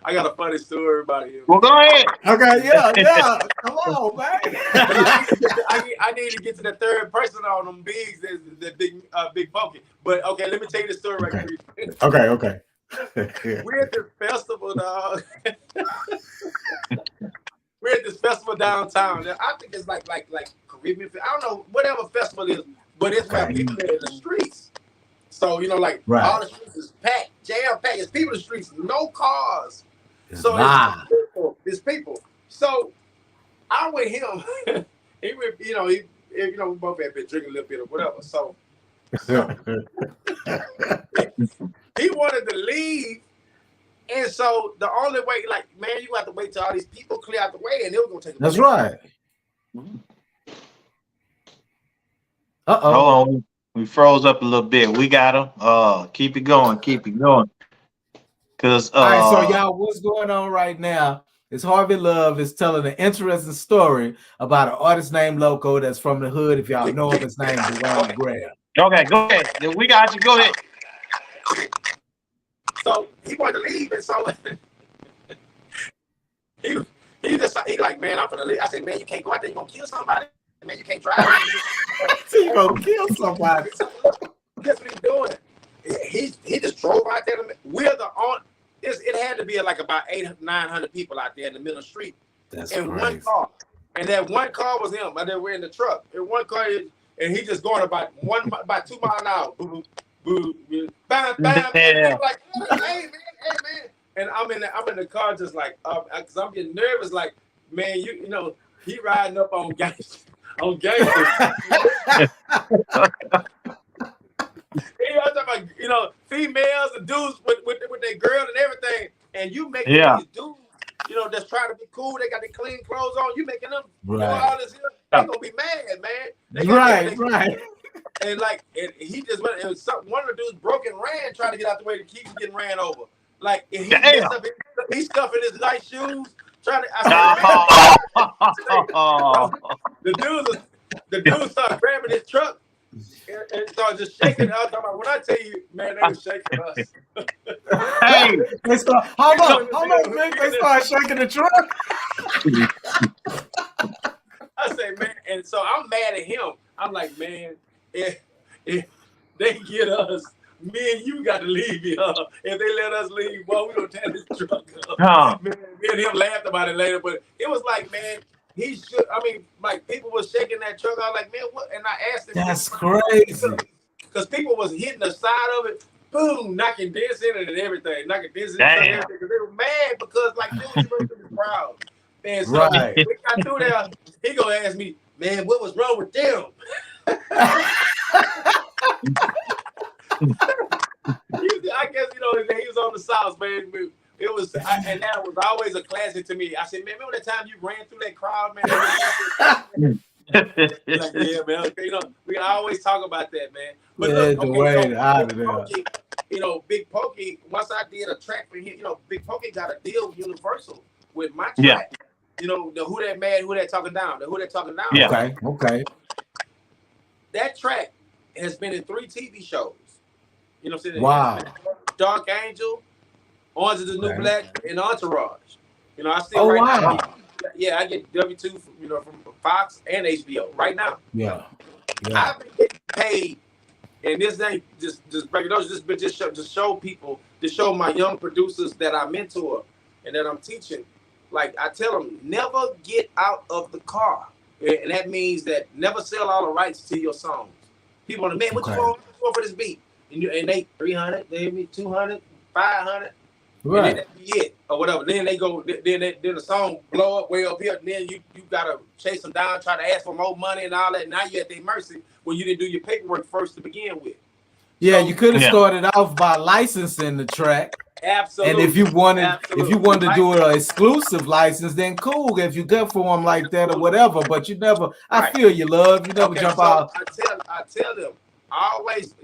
I got a funny story about him. Well, go ahead. Okay, yeah. Come on, man. I need to get to the third person on them bigs, the big funky. But okay, let me tell you the story right here. Okay. We're at this festival, dog. We're at this festival downtown. I think it's like Caribbean. I don't know, whatever festival it is, but it's where people are in the streets. So, all the streets is packed, jam-packed. It's people in the streets, no cars. It's people. So I with him, we both had been drinking a little bit or whatever. So he wanted to leave. And so the only way, you have to wait till all these people clear out the way, and they were gonna take. That's right. Hold on, we froze up a little bit. We got him. Keep it going. Cause all right, so y'all, what's going on right now is Harvey Love is telling an interesting story about an artist named Loco that's from the hood. If y'all know him, his name is Dwayne Graham. Okay, go ahead. We got you. Go ahead. So he wanted to leave, and so he like, man, I'm gonna leave. I said, man, you can't go out there. You gonna kill somebody. Man, you can't drive. You gonna kill somebody. Guess what he's doing? He just drove out there. It had to be about 800-900 people out there in the middle of the street. That's in crazy. One car, and that one car was him. And then we're in the truck. In one car, and he just going about 2 miles an hour. Boom, boom, boom, bam, bam. Yeah. Like, hey man. And I'm in the car just like, because I'm getting nervous. Like, man, he riding up on gangsters. On gangsters. Females and dudes with their girl and everything, and you make these dudes, that's trying to be cool. They got their clean clothes on. You making them do all this here. They gonna be mad, man. Right. And he just went. And one of the dudes broke and ran, trying to get out the way to keep getting ran over. Like, and he's stuffing his nice shoes, trying to. The dudes start grabbing his truck. And start just shaking us. When I tell you, man, they were shaking us. Hey, they start, how much big they start shaking the truck? I say, man, and so I'm mad at him. I'm like, man, if they get us, me and you got to leave here. If they let us leave, boy, we gonna tear this truck up. Man, me and him laughed about it later, but it was like, man. He should. I mean, people was shaking that truck. I was like, man, what? And I asked him. That's crazy. Because people was hitting the side of it, boom, knocking this in it and everything, knocking this in it and everything. Because they were mad because dude, you went through this crowd. And so we got through there. He gonna ask me, man, what was wrong with them? I guess he was on the South, man. It was, and that was always a classic to me. I said, man, remember the time you ran through that crowd, man? Like, yeah, man. We always talk about that, man. But look, Big Pokey. Once I did a track for him, Big Pokey got a deal with Universal with my track. The Who That Mad, Who That Talking Down, the Who That Talking Down. Yeah. Okay. That track has been in 3 TV shows. You know what I'm saying? Wow. Dark Angel, Orange is the New Black, and Entourage. I still now. I get W2 from Fox and HBO right now. Yeah. I've been getting paid, and this ain't just break it down. Just show people, to show my young producers that I mentor and that I'm teaching. Like I tell them, never get out of the car, and that means that never sell all the rights to your songs. People want to, man, what you want for this beat? And they 300, they me 200, 500. Right. And then that be it or whatever. Then they go. Then the song blow up way up here. And then you gotta chase them down, try to ask for more money and all that. Now you're at their mercy when you didn't do your paperwork first to begin with. Yeah, you could have started off by licensing the track. Absolutely. And if you wanted to do an exclusive license, then cool. If you good for them like that or whatever. But you never. I feel you, love. You never jump out. I tell them always.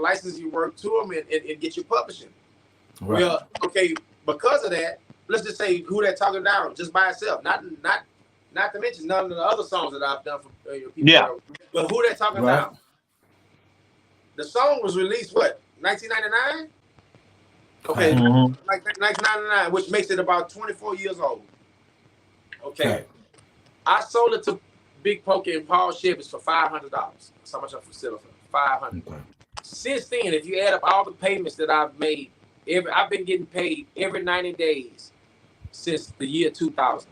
License your work to them and get your publishing. Right. Well, okay, because of that, let's just say Who That Talking Down just by itself, not to mention none of the other songs that I've done for people. Yeah. But Who That Talking Down? The song was released 1999? Okay, like 1999, which makes it about 24 years old. Okay. I sold it to Big Pokey and Paul Chevys for $500. That's how much I consider for $500. Okay. Since then, if you add up all the payments that I've made, I've been getting paid every 90 days since the year 2000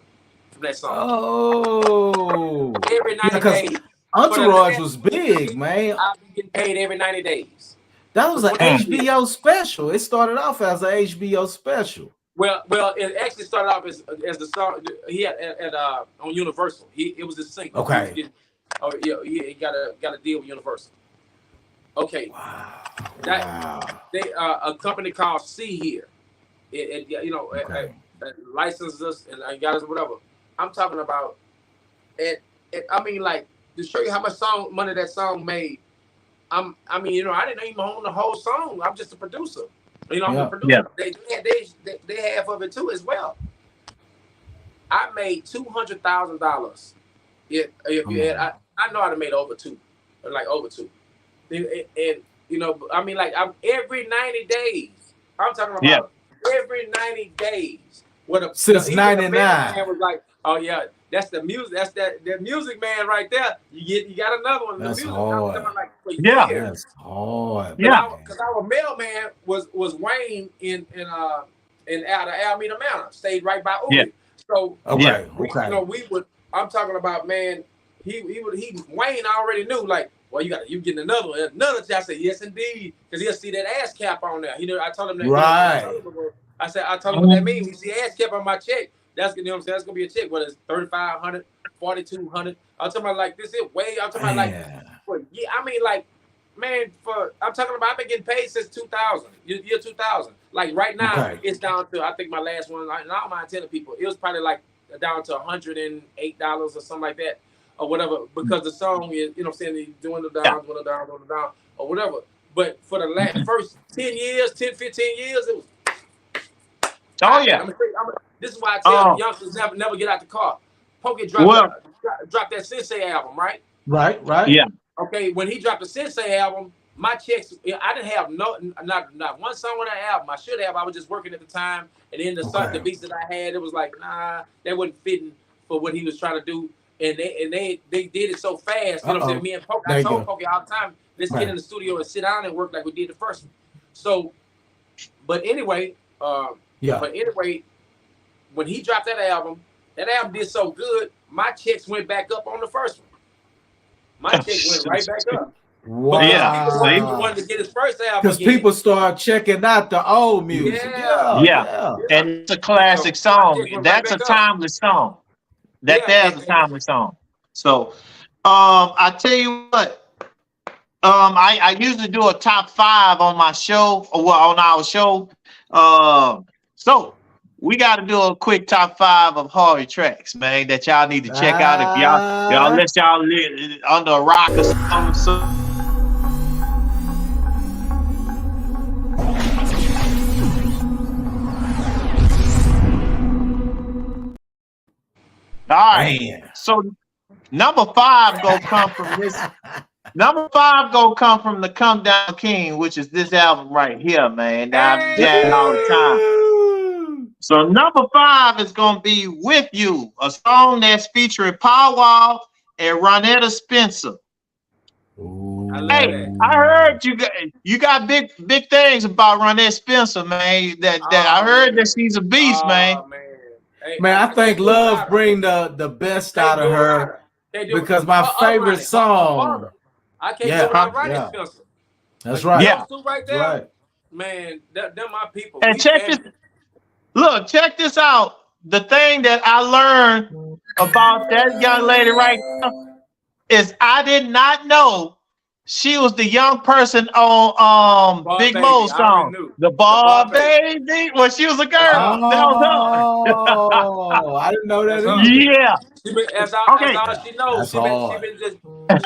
from that song. Oh, every 90 days. Entourage was big, man. I've been getting paid every 90 days. That was an HBO special. It started off as an HBO special. Well, it actually started off as the song he had on Universal. It was a single. Okay. He got a deal with Universal. Okay. Wow. They a company called See Here. It licenses us and got us whatever. I'm talking about I mean, like, to show you how much money that song made. I didn't even own the whole song. I'm just a producer. I'm a producer. Yeah. They half of it too as well. I made $200,000. I know I'd have made over two. And I'm every 90 days. I'm talking about every 90 days. Since 99. Was like, oh yeah, that's the music. That's the music man right there. You got another one. That's the music. hard. That's hard. Because our mailman was Wayne in out of Alameda Manor. Stayed right by Uber. Yeah. So we would. I'm talking about, man. Wayne already knew, like, well, you getting another one. Another. I said, yes, indeed, because he'll see that ass cap on there. I told him that. Right. I told him what that means. You see ass cap on my check. That's what I'm saying. That's gonna be a check. Whether it's $3,500, $4,200. I'm talking about like this is way. I'm talking about I'm talking about I've been getting paid since 2000, year 2000. Like right now, it's down to, I think my last one. And I don't mind telling people, it was probably like down to $108 or something like that, or whatever. Because the song is, doing the down, or whatever. But for the first 10 years, 10, 15 years, it was. Oh yeah. This is why I tell youngsters never get out the car. Pokey dropped that Sensei album, right? Right. Yeah. Okay, when he dropped the Sensei album, my checks, I didn't have not one song on that album. I should have. I was just working at the time, and then the beats that I had, it was like, nah, that wasn't fitting for what he was trying to do. And they did it so fast. You know what I'm saying? Me and Pokey, I told Pokey all the time, let's get in the studio and sit down and work like we did the first one. So, but anyway, when he dropped that album did so good, my checks went back up on the first one. My checks went right back up. Wow. He wanted to get his first album because people start checking out the old music. Yeah. And it's a classic song. That's a timeless song. There's a timeless song. So I tell you what. I usually do a top 5 on my show, or well, on our show. So we got to do a quick top 5 of Harvey tracks, man, that y'all need to check out. If y'all let y'all live under a rock or something. So, all right. Man. So number 5 gonna come from this. Number 5 gonna come from the Come Down King, which is this album right here, man. That I jam all the time. So number 5 is gonna be With You, a song that's featuring Powwow and Ronetta Spencer. I love Hey, that. I heard you got big things about Ronetta Spencer, man. That I heard that she's a beast, man. Man. Hey, Man, I think can't do Love without her. bring the best Can't out do of without her her. Can't do because my favorite song. I can't Yeah, do without Ronnie yeah. Spencer. That's Like, right. Yeah. those two right That's there, right. man, they're my people. And We check this. family. Look, check this out. The thing that I learned about that young lady right now is I did not know she was the young person on Bar Big Baby, Mo's I already song, knew. The The Bar Bar Baby. When she was a That's girl, her. that was Oh, I didn't know that That's her. her. either. Yeah. She been, that's Okay. all she knows. That's hard.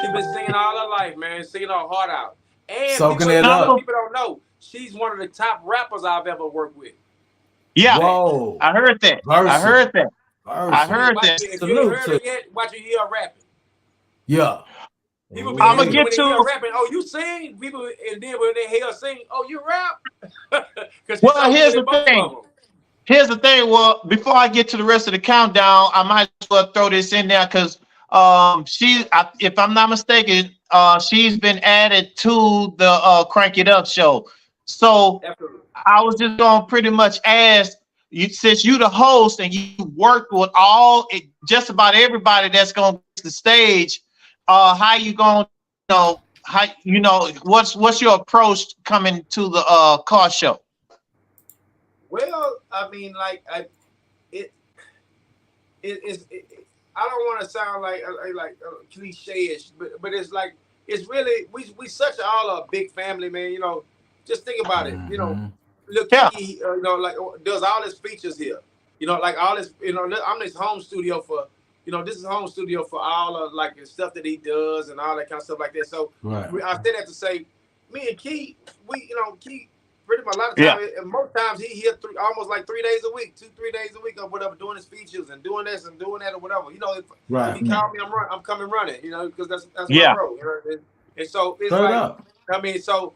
She been singing all her life, man, singing her heart out. And Soaking it Number, up. people don't know, she's one of the top rappers I've ever worked with. yeah. Whoa. I heard that. Versa. I heard that. I Versa. heard that. If you ain't Salute heard to her yet, watch you hear her rapping. Yeah. People be I'ma asking get when they to- hear her rapping, oh, you sing? People, and then when they hear her sing, oh, you rap? Because she's Well, so here's good the at both thing. of them. Here's the thing. Well, before I get to the rest of the countdown, I might as well throw this in there because if I'm not mistaken, she's been added to the Crank It Up show. So Absolutely. I was just gonna pretty much ask you, since you the host and you worked with just about everybody that's gonna get the stage, how you gonna what's your approach coming to the car show? Well, I mean, like, I don't want to sound like cliche-ish, but it's like, it's really, we such all a big family, man. You know, just think about it. You know, look, Yeah. Kiki, like, does all his features here. You know, like all this. You know, I'm his home studio for. You know, this is home studio for all of like the stuff that he does and all that kind of stuff like that. So I said that to say, me and Key, Key pretty much a lot of times, and most times he here almost like 3 days a week, 2-3 days a week or whatever, doing his features and doing this and doing that or whatever. You know, if he call me, I'm coming running. You know, because that's my bro. You know, and so it's Straight like, up. I mean, so.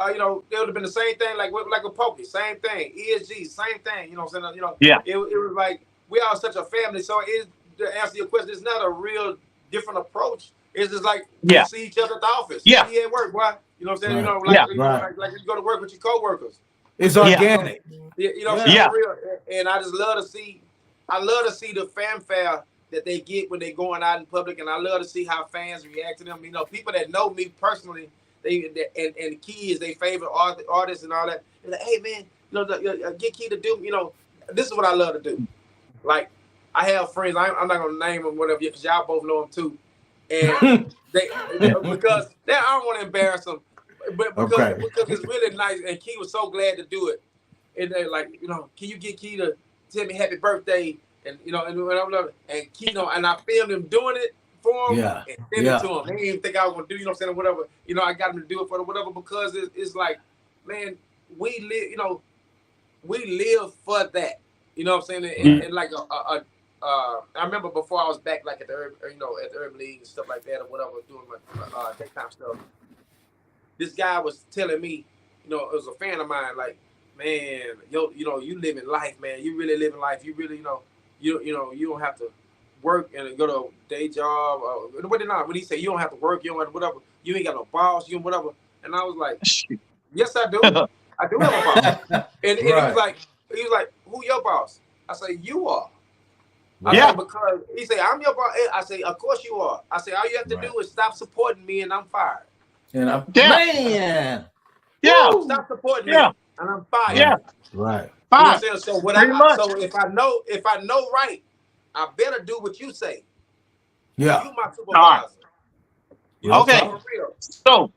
You know, it would have been the same thing like with Pokey, same thing. ESG, same thing. You know what I'm saying? You know, it was like we are such a family. So to answer your question, it's not a real different approach. It's just like we see each other at the office. Yeah. We at work, boy. You know what I'm saying? Right. You know, like you go to work with your coworkers. It's organic. You know what I'm saying? For real. And I just love to see. I love to see the fanfare that they get when they're going out in public, and I love to see how fans react to them. You know, people that know me personally. And Key is their favorite artist and all that. They're like, hey man, you know, get Key to do. You know, this is what I love to do. Like, I have friends. I'm not gonna name them whatever because y'all both know them too. And because I don't want to embarrass them, but because it's really nice. And Key was so glad to do it. And they're like, you know, can you get Key to tell me happy birthday? And you know, and Key, you know, and I filmed him doing it for him and send it to him. They didn't even think I was gonna do, you know what I'm saying, whatever. You know, I got him to do it for the whatever because it's like, man, we live, you know, we live for that. You know what I'm saying? And like I remember before I was back like at the Urban League and stuff like that or whatever, doing my daytime stuff. This guy was telling me, you know, it was a fan of mine, like, man, you know, you living life, man. You really living life. You really, you know, you don't have to work and go to a day job. When he said you don't have to work, you don't have to whatever, you ain't got no boss, you whatever. And I was like, yes, I do. I do have a boss. And he was like, who your boss? I say, you are. I say, because he said, I'm your boss. I say, of course you are. I say, all you have to do is stop supporting me and I'm fired. And man. Stop supporting me and I'm fired. Yeah. Right. You know what I'm saying? So so if I know right, I better do what you say. Yeah. You my supervisor. Okay, For real. so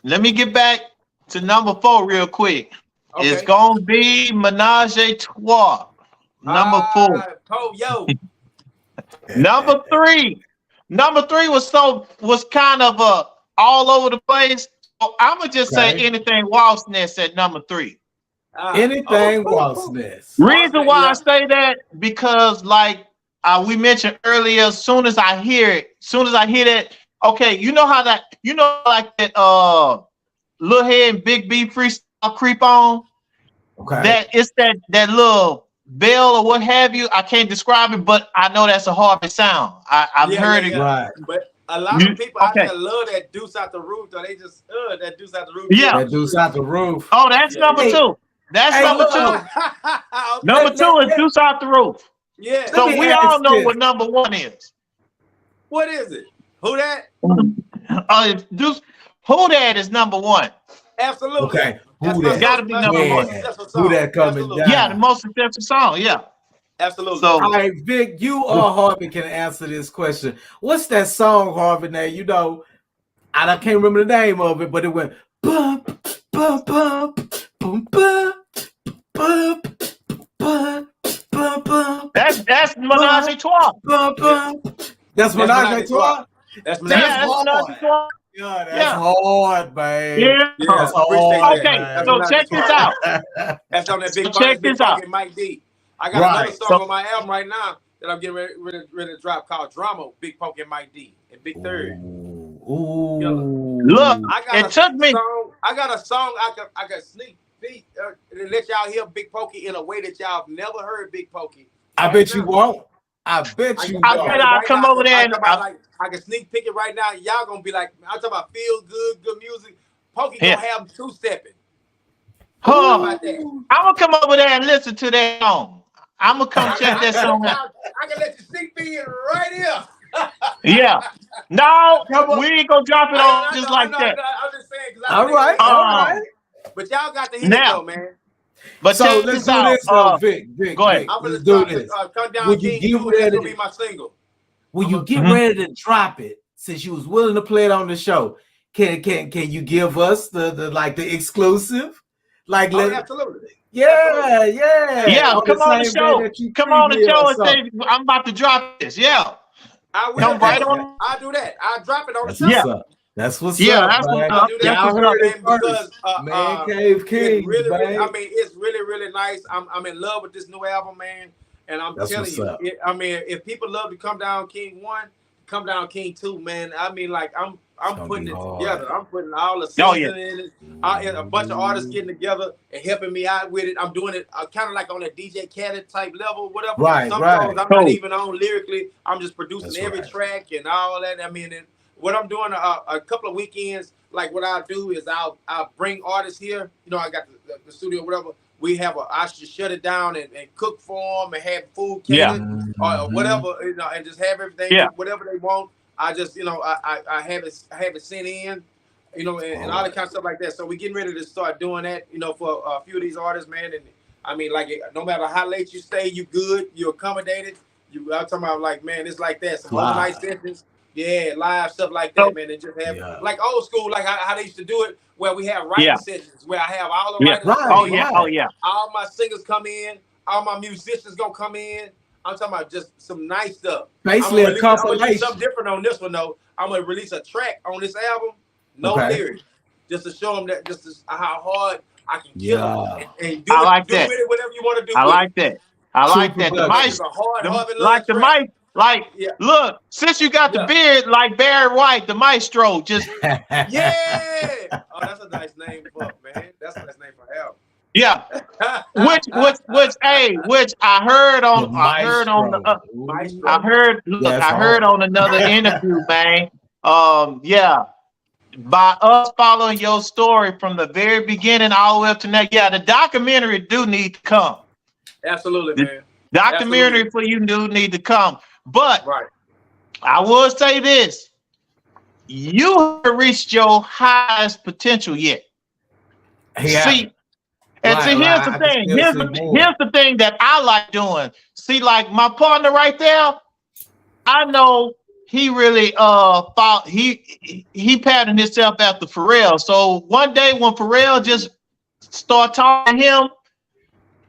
let me get back to number 4 real quick. Okay. It's gonna be Menage a Trois. Number 4. Yo. Number 3. Number 3 was kind of all over the place. So I'm gonna just say anything Walt's Nest at number 3. Anything Walt's Nest. Reason why I say that because like we mentioned earlier, as soon as I hear that, okay, you know how that like that Lil Head and Big B freestyle creep on. Okay. That it's that little bell or what have you. I can't describe it, but I know that's a Harvey sound. I've heard it. Right. But a lot of people out there love that deuce out the roof, though. They just that deuce out the roof. Yeah. That deuce out the roof. Oh, that's number 2. That's number 2. Number 2 is Deuce Out the Roof. Yeah. So we all know what number 1 is. What is it? Who that? Deuce. Who that is number 1. Absolutely. Okay. Who that? Gotta be number 1. Who that coming down? Yeah, the most successful song. Yeah. Absolutely. So, all right, Vic, you or Harvey can answer this question. What's that song, Harvey? Now you know, I can't remember the name of it, but it went bump, bump, bump, bump, bump, bump, bump, bump, bump. That's Menage a Trois. Bump, bump. That's Menage a Trois. That's Menage a Trois. Yeah, that's hard, man. Yeah. That's hard, Okay, man. so check this out. That's on that big check this out. Mike D. I got another song on my album right now that I'm getting ready to drop called Drama, Big Poke and Mike D and Big Third. Ooh. Look, I got a song I can sneak peek and let y'all hear Big Pokey in a way that y'all have never heard Big Pokey. I bet you won't. I bet you I won't. bet I'll come over there and I can sneak peek it right now. Y'all gonna be like, I'm talking about feel good music. Pokey gonna have 2-stepping. How about that? I'm gonna come over there and listen to that song. I'm gonna come check that song out. I can let you sneak peek it right here. Yeah. No, we ain't gonna drop it on just like that. I'm just saying. All right. But y'all got to hear it though, man. But so let's do this, Vic. Go ahead. Let's do this. Come down, King. This will be my single. When you get ready to drop it, since you was willing to play it on the show, can you give us the exclusive? Like, absolutely. Yeah. Come on the show. Come on the show and say I'm about to drop this. Yeah. I will. Come right on. I'll do that. I'll drop it on the show. Yeah. That's what's up. That's what's up. Y'all heard it because Mancave K.i.n.g.s, really, I mean, it's really nice. I'm in love with this new album, man. And I'm telling you, if people love to come down King 1, come down King 2, man. I mean, like I'm putting it together. I'm putting all the season in it. A bunch of artists getting together and helping me out with it. I'm doing it kind of like on a DJ Khaled type level, whatever. Right. Songs I'm not even on lyrically. I'm just producing every track and all that. I mean, what I'm doing a couple of weekends, like what I'll do is I'll bring artists here. You know, I got the studio, whatever. We have I just shut it down and cook for them and have food catered or whatever, you know, and just have everything, whatever they want. I just, you know, I have it sent in, you know, and all that kind of stuff like that. So we're getting ready to start doing that, you know, for a few of these artists, man. And I mean, like, no matter how late you stay, you good, you accommodated. I'm talking about, like, man, it's like that. Some overnight sessions. Yeah, live stuff like that, man, and just have like old school, like how they used to do it, where we have writing sessions, where I have all the writers, all my singers come in, all my musicians gonna come in. I'm talking about just some nice stuff. Basically a compilation. I'm gonna do something different on this one though. I'm gonna release a track on this album, no lyrics, just to show them that how hard I can kill them and do with it whatever you want to do. I like that. I like that. The mic. Like, look, since you got the beard like Barry White, the maestro, just Oh, that's a nice name for man. That's a nice name for album. Yeah, which I heard on another interview, man. By us following your story from the very beginning all the way up to now, the documentary do need to come. Absolutely, man. Documentary for you do need to come. But I will say this: you haven't reached your highest potential yet. See, here's the thing. Here's the thing that I like doing. See, like my partner right there, I know he really thought he patterned himself after Pharrell. So one day when Pharrell just start talking to him,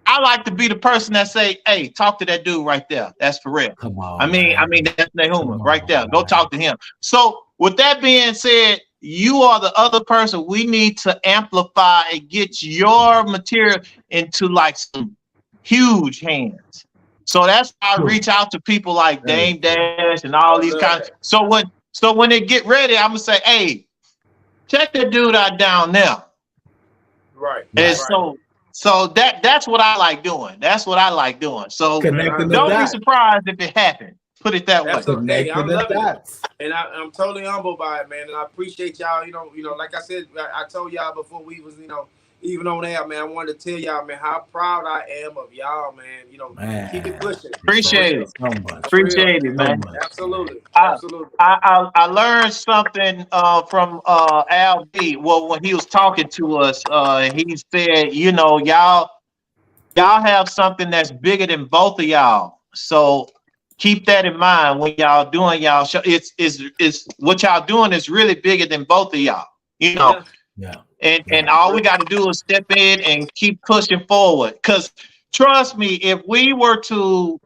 I like to be the person that say, "Hey, talk to that dude right there. That's Pharrell." Come on, I mean, that's Nahuma right there. Go talk to him. So with that being said, you are the other person we need to amplify and get your material into like some huge hands. So that's why I reach out to people like Dame Dash and all these kinds. So when they get ready, I'm gonna say, "Hey, check that dude out down there." Right. And so that's what I like doing. That's what I like doing. So don't be surprised if it happened. Put it that way. Hey, I'm loving it. And I'm totally humbled by it, man. And I appreciate y'all. You know, like I said, I told y'all before we was, even on air, man. I wanted to tell y'all, man, how proud I am of y'all, man. Keep it pushing. Appreciate it. So much. Appreciate it, man. Absolutely. I learned something from Al B. Well, when he was talking to us, he said, y'all have something that's bigger than both of y'all. So keep that in mind when y'all doing y'all show. It's what y'all doing is really bigger than both of y'all. Yeah. And all we got to do is step in and keep pushing forward. Because trust me, if we were to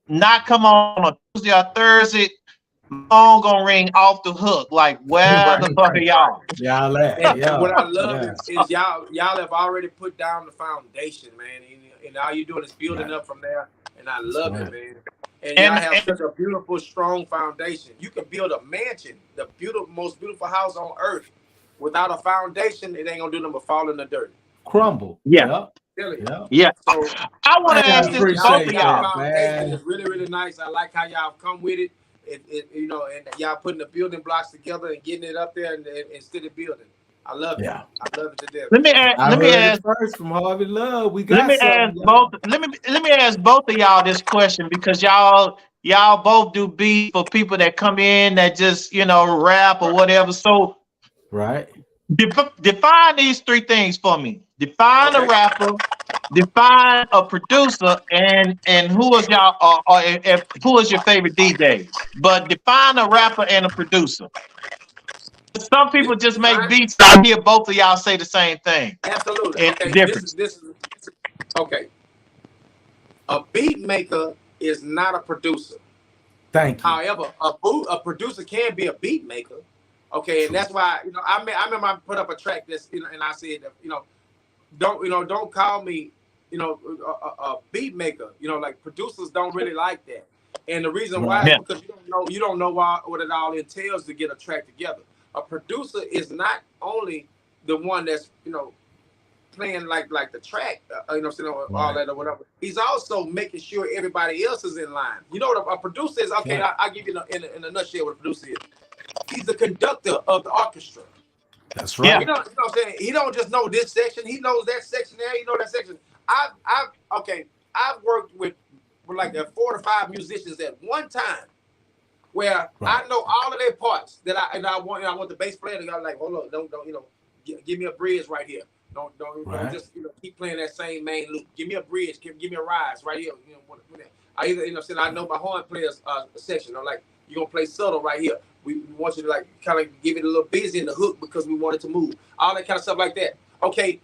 not come on Tuesday or Thursday, my phone gonna ring off the hook. Like, where the fuck are y'all? Y'all And what I love is y'all have already put down the foundation, man. And all you're doing is building up from there. And I love it, man. And y'all have such a beautiful, strong foundation. You can build a mansion, the most beautiful house on earth. Without a foundation, it ain't gonna do nothing but fall in the dirt. Crumble. Yeah. Really. Yeah. So I want to ask this to both of y'all. Foundation is really, really nice. I like how y'all come with it. And y'all putting the building blocks together and getting it up there and instead of building. I love it. I love it to death. Let me ask first from Harvey Love. We got let me ask both of y'all this question because y'all both do beat for people that come in that just rap or whatever. So define these three things for me. Define a rapper, define a producer, and who is y'all or who is your favorite DJs? But define a rapper and a producer. Some people just make beats. I hear both of y'all say the same thing. Absolutely. Okay, difference. This is okay. A beat maker is not a producer. Thank you. However, a producer can be a beat maker. Okay, and that's why I remember I put up a track that's and I said don't call me a beat maker. Like producers don't really like that. And the reason why is because you don't know what it all entails to get a track together. A producer is not only the one that's playing like the track, all that or whatever. He's also making sure everybody else is in line. You know what a producer is? Okay, I'll give you in a nutshell what a producer is. He's the conductor of the orchestra. That's right. You know what I'm saying? He don't just know this section. He knows that section there. He knows that section. I've worked with like 4 to 5 musicians at one time, where I know all of their parts that I want the bass player to go like, hold on, don't give me a bridge right here. Don't just keep playing that same main loop. Give me a bridge. Give me a rise right here. I know my horn players section. I'm like, you're gonna play subtle right here. We want you to like kind of give it a little busy in the hook because we want it to move. All that kind of stuff like that. Okay,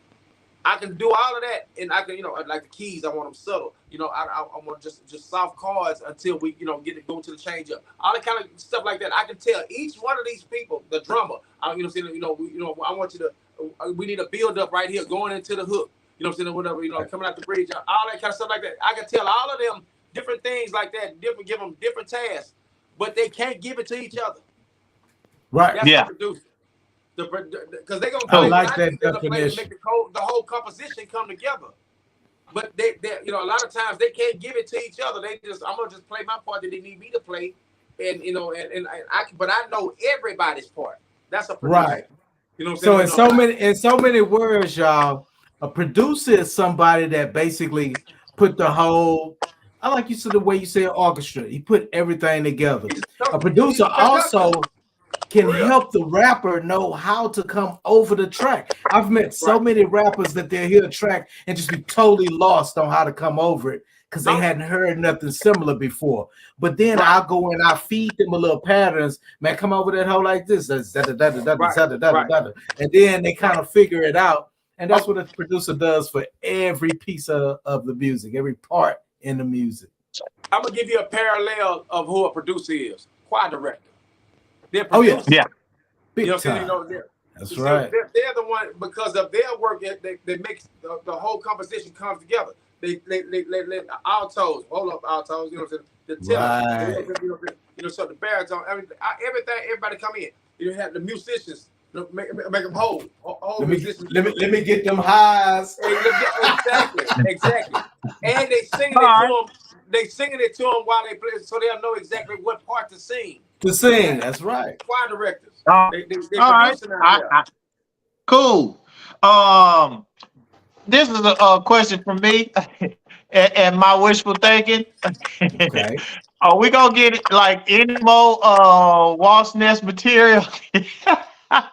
I can do all of that, and I can like the keys. I want them subtle. I want just soft chords until we go to the change up. All that kind of stuff like that. I can tell each one of these people, the drummer. I want you to. We need a build up right here going into the hook. Whatever. Coming out the bridge. All that kind of stuff like that. I can tell all of them different things like that. Give them different tasks, but they can't give it to each other. Right. That's the producer. Because they're gonna I like that definition. Make the whole composition come together. But they a lot of times they can't give it to each other. I'm gonna just play my part that they need me to play, and but I know everybody's part. That's a producer. Right. So in so many words, y'all, a producer is somebody that basically put the whole. I like you said the way you say orchestra. He put everything together. A producer also can help the rapper know how to come over the track. I've met so many rappers that they'll hear a track and just be totally lost on how to come over it because they hadn't heard nothing similar before. But then I'll go and I feed them a little patterns. Man, come over that hoe like this. And then they kind of figure it out. And that's what a producer does for every piece of the music, every part in the music. I'm gonna give you a parallel of who a producer is. Choir director. They're producers. Yeah. You know what I'm saying? That's right. They're the one, because of their work, they make the whole composition comes together. They altos, hold up, altos, you know what I'm saying? The tenor, so the baritone, everything, everybody come in. You have the musicians, make them whole musicians. Let me get them highs. Exactly. And they singing it to them. They singing it to them while they play, so they'll know exactly what part to sing. That's right. Choir directors. They all right. Cool. This is a question from me and my wishful thinking. Okay. Are we gonna get like any more Wasp Nest material? Or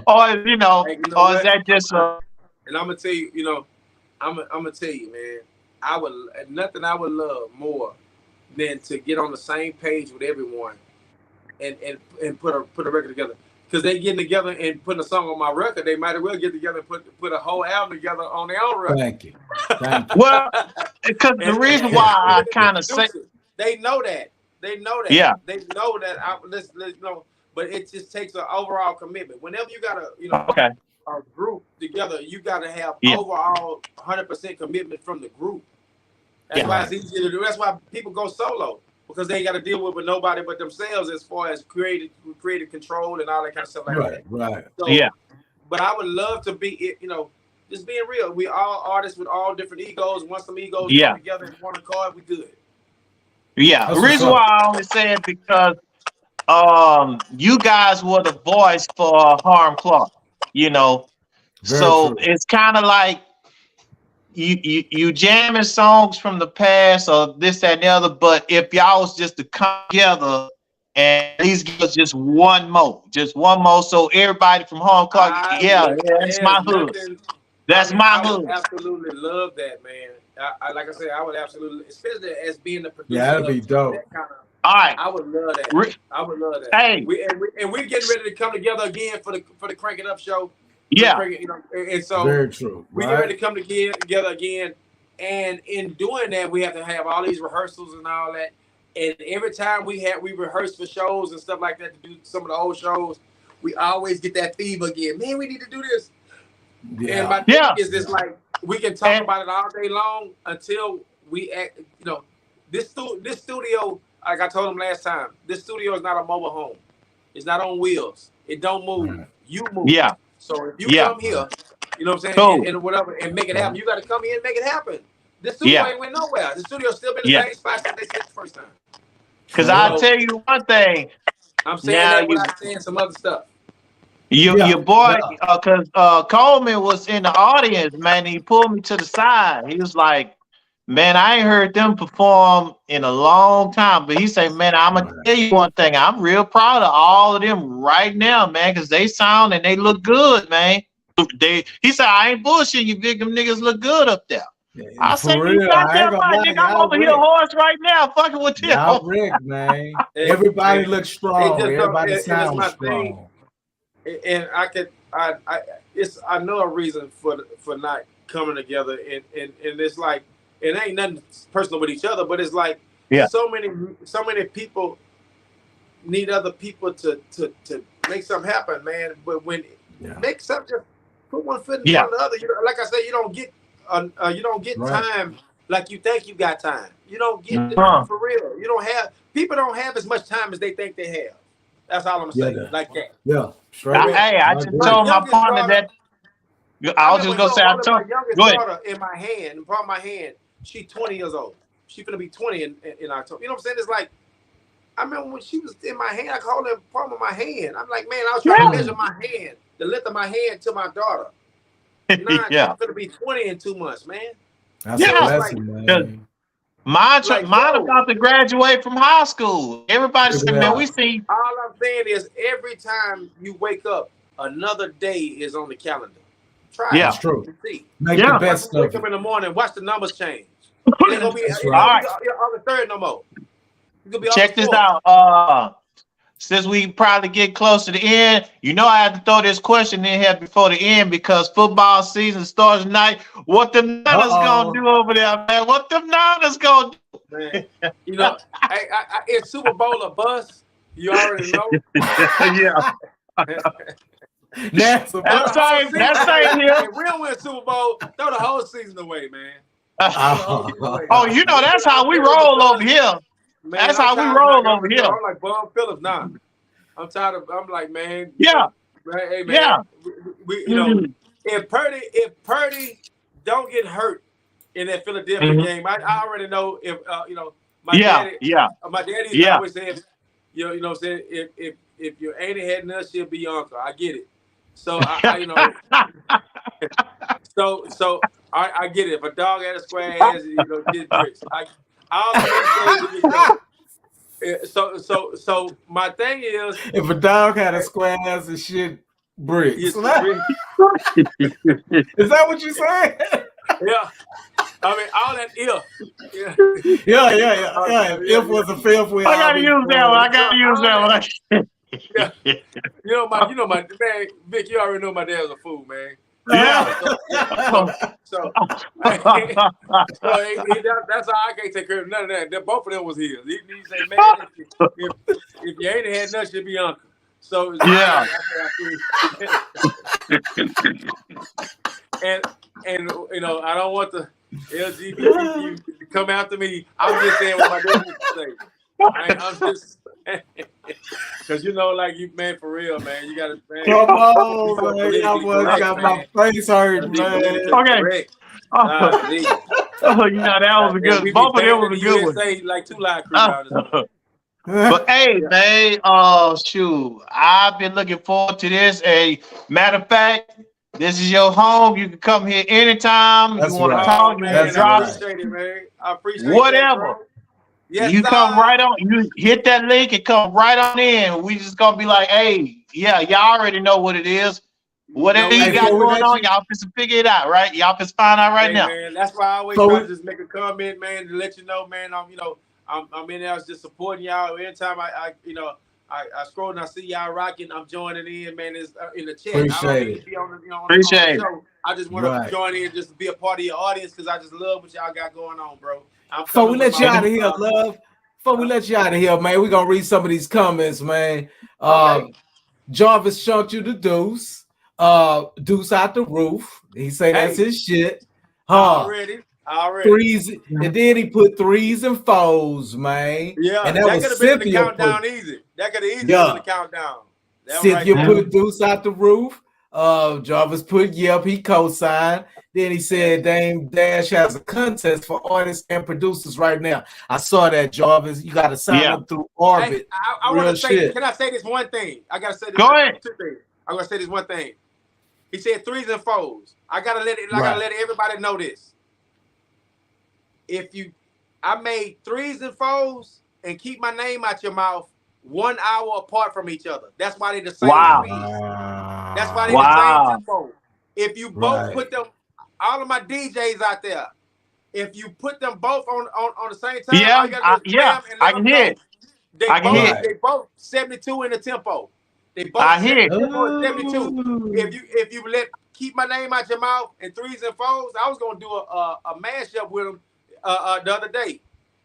or is that just and I'm gonna tell you, I'm gonna tell you, man, nothing I would love more than to get on the same page with everyone and put a record together. Because they getting together and putting a song on my record, they might as well get together and put a whole album together on their own record. Thank you. Well, because the reason why I kind of say they know that. Yeah. They know that. Let's but it just takes an overall commitment. Whenever you got a group together, you got to have overall 100% commitment from the group. That's why it's easier to do. That's why people go solo, because they ain't got to deal with nobody but themselves as far as creative control and all that kind of stuff like that. Right. So, but I would love to be, just being real. We all artists with all different egos. Once some egos come together and want a card, we good. Yeah. The reason why I only say it because you guys were the voice for Harm Clark, so true. It's kind of like you jamming songs from the past or this, that, and the other. But if y'all was just to come together and these girls just one more, so everybody from Harm Clark, that's my hood. That's my hood. I would absolutely love that, man. Like I said, I would absolutely, especially as being the producer. Yeah, that'd be dope. All right, I would love that. I would love that. Hey, we're getting ready to come together again for the Crank It Up show. Yeah, and so very true. We get ready to come together again, and in doing that, we have to have all these rehearsals and all that. And every time we rehearse for shows and stuff like that to do some of the old shows, we always get that fever again. Man, we need to do this. Yeah. And my thing is this: like, we can talk about it all day long until we act. This studio. Like I told him last time, this studio is not a mobile home. It's not on wheels. It don't move. You move. Yeah. So if you come here, you know what I'm saying, and whatever, and make it happen, you got to come here and make it happen. This studio ain't went nowhere. The studio's still been the same spot since they said the first time. Because I'll tell you one thing. I'm saying that without saying some other stuff. Your boy, because Coleman was in the audience, man. He pulled me to the side. He was like, man, I ain't heard them perform in a long time. But he said, man, I'm going to tell you one thing. I'm real proud of all of them right now, man, because they sound and they look good, man. He said, I ain't bullshit. You big them niggas look good up there. Yeah, I said, you got that right, nigga. I'm over here horse right now, fucking with you. Rick, man. Everybody looks strong. Everybody sounds strong. And I know a reason for not coming together, and it's like, it ain't nothing personal with each other, but it's like so many people need other people to make something happen, man. But when make something, just put one foot in front of the other. Like I said, you don't get time like you think you got time. You don't get for real. People don't have as much time as they think they have. That's all I'm saying. Like that. Yeah. Hey, I just told my partner that. I was just gonna say, I told my youngest daughter in my hand, part of my hand. She's 20 years old. She's gonna be 20 in October. You know what I'm saying? It's like, I remember when she was in my hand, I called her palm of my hand. I'm like, man, I was trying to measure my hand, the length of my hand to my daughter. Now I'm gonna be 20 in 2 months, man. That's a blessing, man. Mine Like, about to graduate from high school. Everybody Look said, at man, that. we see. all I'm saying is every time you wake up, another day is on the calendar. Try Yeah. That's it. true. And see. Make Yeah. the Watch best you wake of up it. in the morning, watch the numbers change. It ain't gonna be, That's it ain't right. gonna be August 3rd no more. It's gonna be Check August this 4th. out. Since we probably get close to the end, I have to throw this question in here before the end because football season starts tonight. What the Niners gonna Uh-oh. do over there, man? What the Niners gonna do? Man, it's Super Bowl a bust. You already know. Yeah. That's Throw the whole season That away. same here. If we don't win Super Bowl, throw the whole season away, man. Throw the whole season away. Oh, that's how we roll over here. Man, That's I'm how we tired of roll knocking on over the here. door. I'm like Bob Phillips now. I'm like, man. Yeah. Man, hey, man. Yeah. We Mhm. if Purdy don't get hurt in that Philadelphia Mhm. game, I already know if my Yeah. daddy Yeah. used to Yeah. always say, saying if your auntie had nuts, she'll be your uncle. I get it. So I get it. If a dog had a square ass, get bricks. All I'm gonna say is so my thing is, If a dog had a square ass and shit bricks. it's Is bricks. that what you saying? Yeah. I mean, all that if. Yeah. Yeah. If was a fifth way. I gotta use that one. I gotta use that one. Yeah. My man, Vic, you already know my dad was a fool, man. Yeah. So that's how I can't take care of none of that. Both of them was his. He said, man, if you ain't had nothing, she'd be uncle. So Yeah. and I don't want the LGBT to come after me. I'm just saying what my dad used to say. I'm just because like you, man, for real, man. You gotta, man. Come on, man. Y'all boys correct, got man. my face hurt, man. Okay. That was a good. Both of them was a good one. USA, like 2 Live Crew down this. But hey, man, shoot, I've been looking forward to this. A matter of fact, this is your home. You can come here anytime. That's you want right. to talk, Oh, you man, want to drop, I appreciate it, man. I appreciate whatever. that, bro. Yes, you come right on. You hit that link and come right on in. We just gonna be like, hey, yeah, y'all already know what it is. Whatever you got going on, y'all can figure it out, right? Y'all can find out right now. Man, that's why I always try to just make a comment, man, to let you know, man. I'm in there. I was just supporting y'all. Anytime I scroll and I see y'all rocking, I'm joining in, man. It's in the chat. Appreciate I don't need it. to be on the Appreciate it. show. I just want to join in, just to be a part of your audience, because I just love what y'all got going on, bro. Before we let you out of here, love. Before we let you out of here, man, we're gonna read some of these comments, man. Okay. Jarvis shunked you the deuce. Deuce out the roof. He say that's his shit. Already. Threes, and then he put threes and fours, man. Yeah, and that could have been in the Cynthia countdown easy. That could have easily been in the countdown. Cynthia put deuce out the roof. Jarvis put yep, he co-signed. Then he said Dame Dash has a contest for artists and producers right now. I saw that, Jarvis. You got to sign up through Orbit. I want to say, can I say this one thing? I got to say this. Go ahead. 2 things. I'm gonna say this one thing. He said threes and fours. I gotta let everybody know this. I made threes and fours and keep my name out your mouth 1 hour apart from each other. That's why they the same speed. That's why they the same tempo. If you both put them, all of my DJs out there, if you put them both on the same time, I can hear it. They both 72 in the tempo. They both 72. If you keep my name out your mouth and threes and fours, I was gonna do a mashup with them the other day.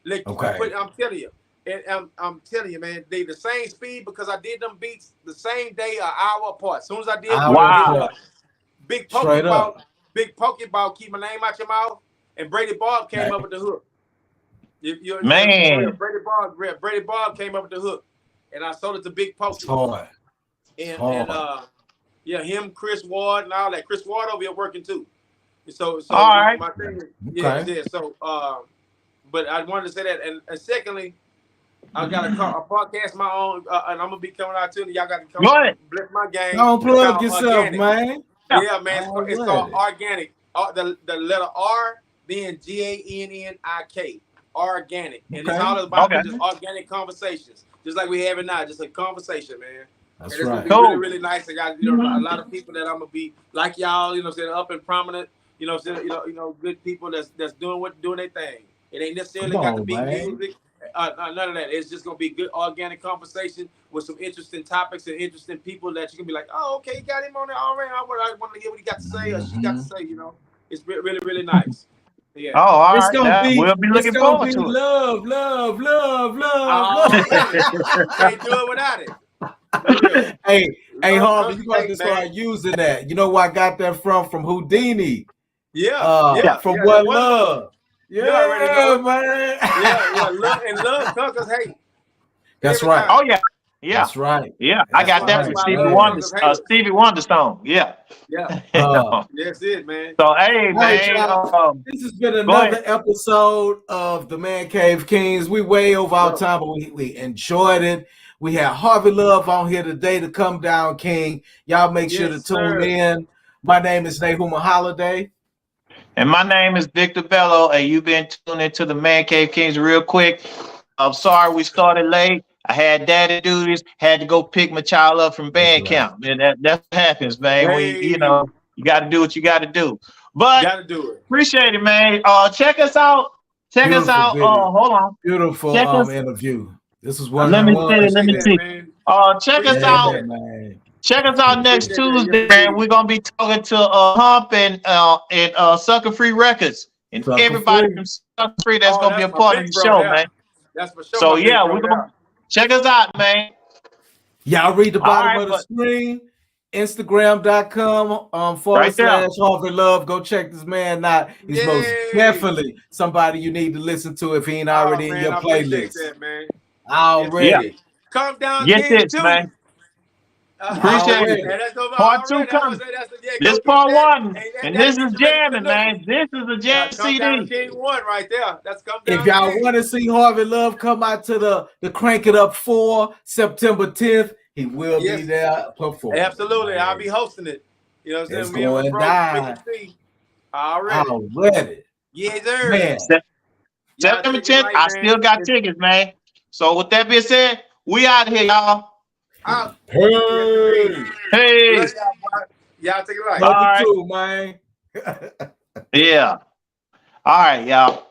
I'm telling you. And I'm telling you, man, they the same speed because I did them beats the same day, an hour apart. As soon as I did Big Pokeball, keep my name out your mouth, and Brady Bob came up with the hook. Brady Bob came up with the hook, and I sold it to Big Pokey. Him, Chris Ward, and all that. Chris Ward over here working too. So all right. My thing, So, but I wanted to say that, and secondly, I got a podcast my own, and I'm gonna be coming out too. Y'all got to come bless my game. Don't plug yourself, man. Yeah, man. It's called Organic. The letter R, then GANNIK. organic, and Okay. it's all about Okay. just organic conversations, just like we have it now, just a conversation, man. That's And it's gonna right. be really, Cool. really nice. I got a lot of people that I'm gonna be like y'all, saying up and prominent, saying good people that's doing their thing. It ain't necessarily Come got to on, be man. music, none of that. It's just gonna be good organic conversation with some interesting topics and interesting people that you can be like, oh, okay, you got him on there already. I want to hear what he got to say or she got to say. It's really, really nice. Yeah. Oh, all It's right. gonna Now, be we'll be looking forward to it. love, love, love, love, Already. love. Can't do it without it. For real. Hey, Love, Harvey, love, you got hate, to start man. using that. You know where I got that from Houdini. Yeah. From Yeah, What that one Love. You already know Yeah, it. man. Yeah. Love conquers hate. That's Every right. Oh time. yeah, yeah, That's right. yeah. I That's got that from right, why Stevie love man. Wonder, conquers haters. Stevie Wonder song. Yeah. Yeah. Uh, That's it, man. So hey, All right, man. y'all. This has been Go ahead. another episode of the Mancave K.i.n.g.s. We way over our time, but we enjoyed it. We had Harvey Love on here today to come down, King. Y'all make sure to Yes, tune sir. in. My name is Nahuma Holiday. And my name is Victor Bello, and you've been tuning into the Mancave K.i.n.g.s real quick. I'm sorry we started late. I had daddy duties, had to go pick my child up from That's band right. camp. And that happens, man. Hey. You got to do what you got to do. But Gotta do it. appreciate it, man. Check us out. Check us Beautiful out. video. Hold on. Beautiful Check us. interview. This is I one Let of the me know. see. ones. Let me Appreciate see. that, man. Check us Appreciate out. that. Man. Check us out next Appreciate that. Tuesday, Yes, man. indeed. We're gonna be talking to Hump and Sucker Free Records and Sucker everybody Free. from Sucker Free that's Oh, gonna be a that's my part of big the bro show, there. man. That's for sure So my big yeah, bro we're there. gonna check us out, man. Y'all read the All bottom right, of the but screen. Instagram.com right there. / Harvey Love. Go check this man out. He's most Yay. definitely somebody you need to listen to if he ain't Oh, already in man, your I appreciate playlist. that, man. Yes, Yeah. Already. indeed. Come down, Get King this, 2. man. Uh-huh. Appreciate it. Already. And that's over Part two already. I was coming. say that's the This go get part that. one, Hey, and that'll this get is you ready for the jamming, next man. one. This is a jam Come down, CD. King 1 right there. That's Come If Down y'all King. want to see Harvey Love come out to the Crank It Up 4 September 10th, he will be Yes. there performing. Absolutely. Man. I'll be hosting it. You know what I'm It's saying? Me and my going bro, down. Mr. C. Already. Already. Yes, sir. Man. Y'all September take it 10th, right, I man. still got tickets, man. So with that being said, we out of here, y'all. Out. Hey. Yes, indeed. Hey. Love y'all, boy. Y'all take it right. All Love right. you too, man. Yeah. All right, y'all.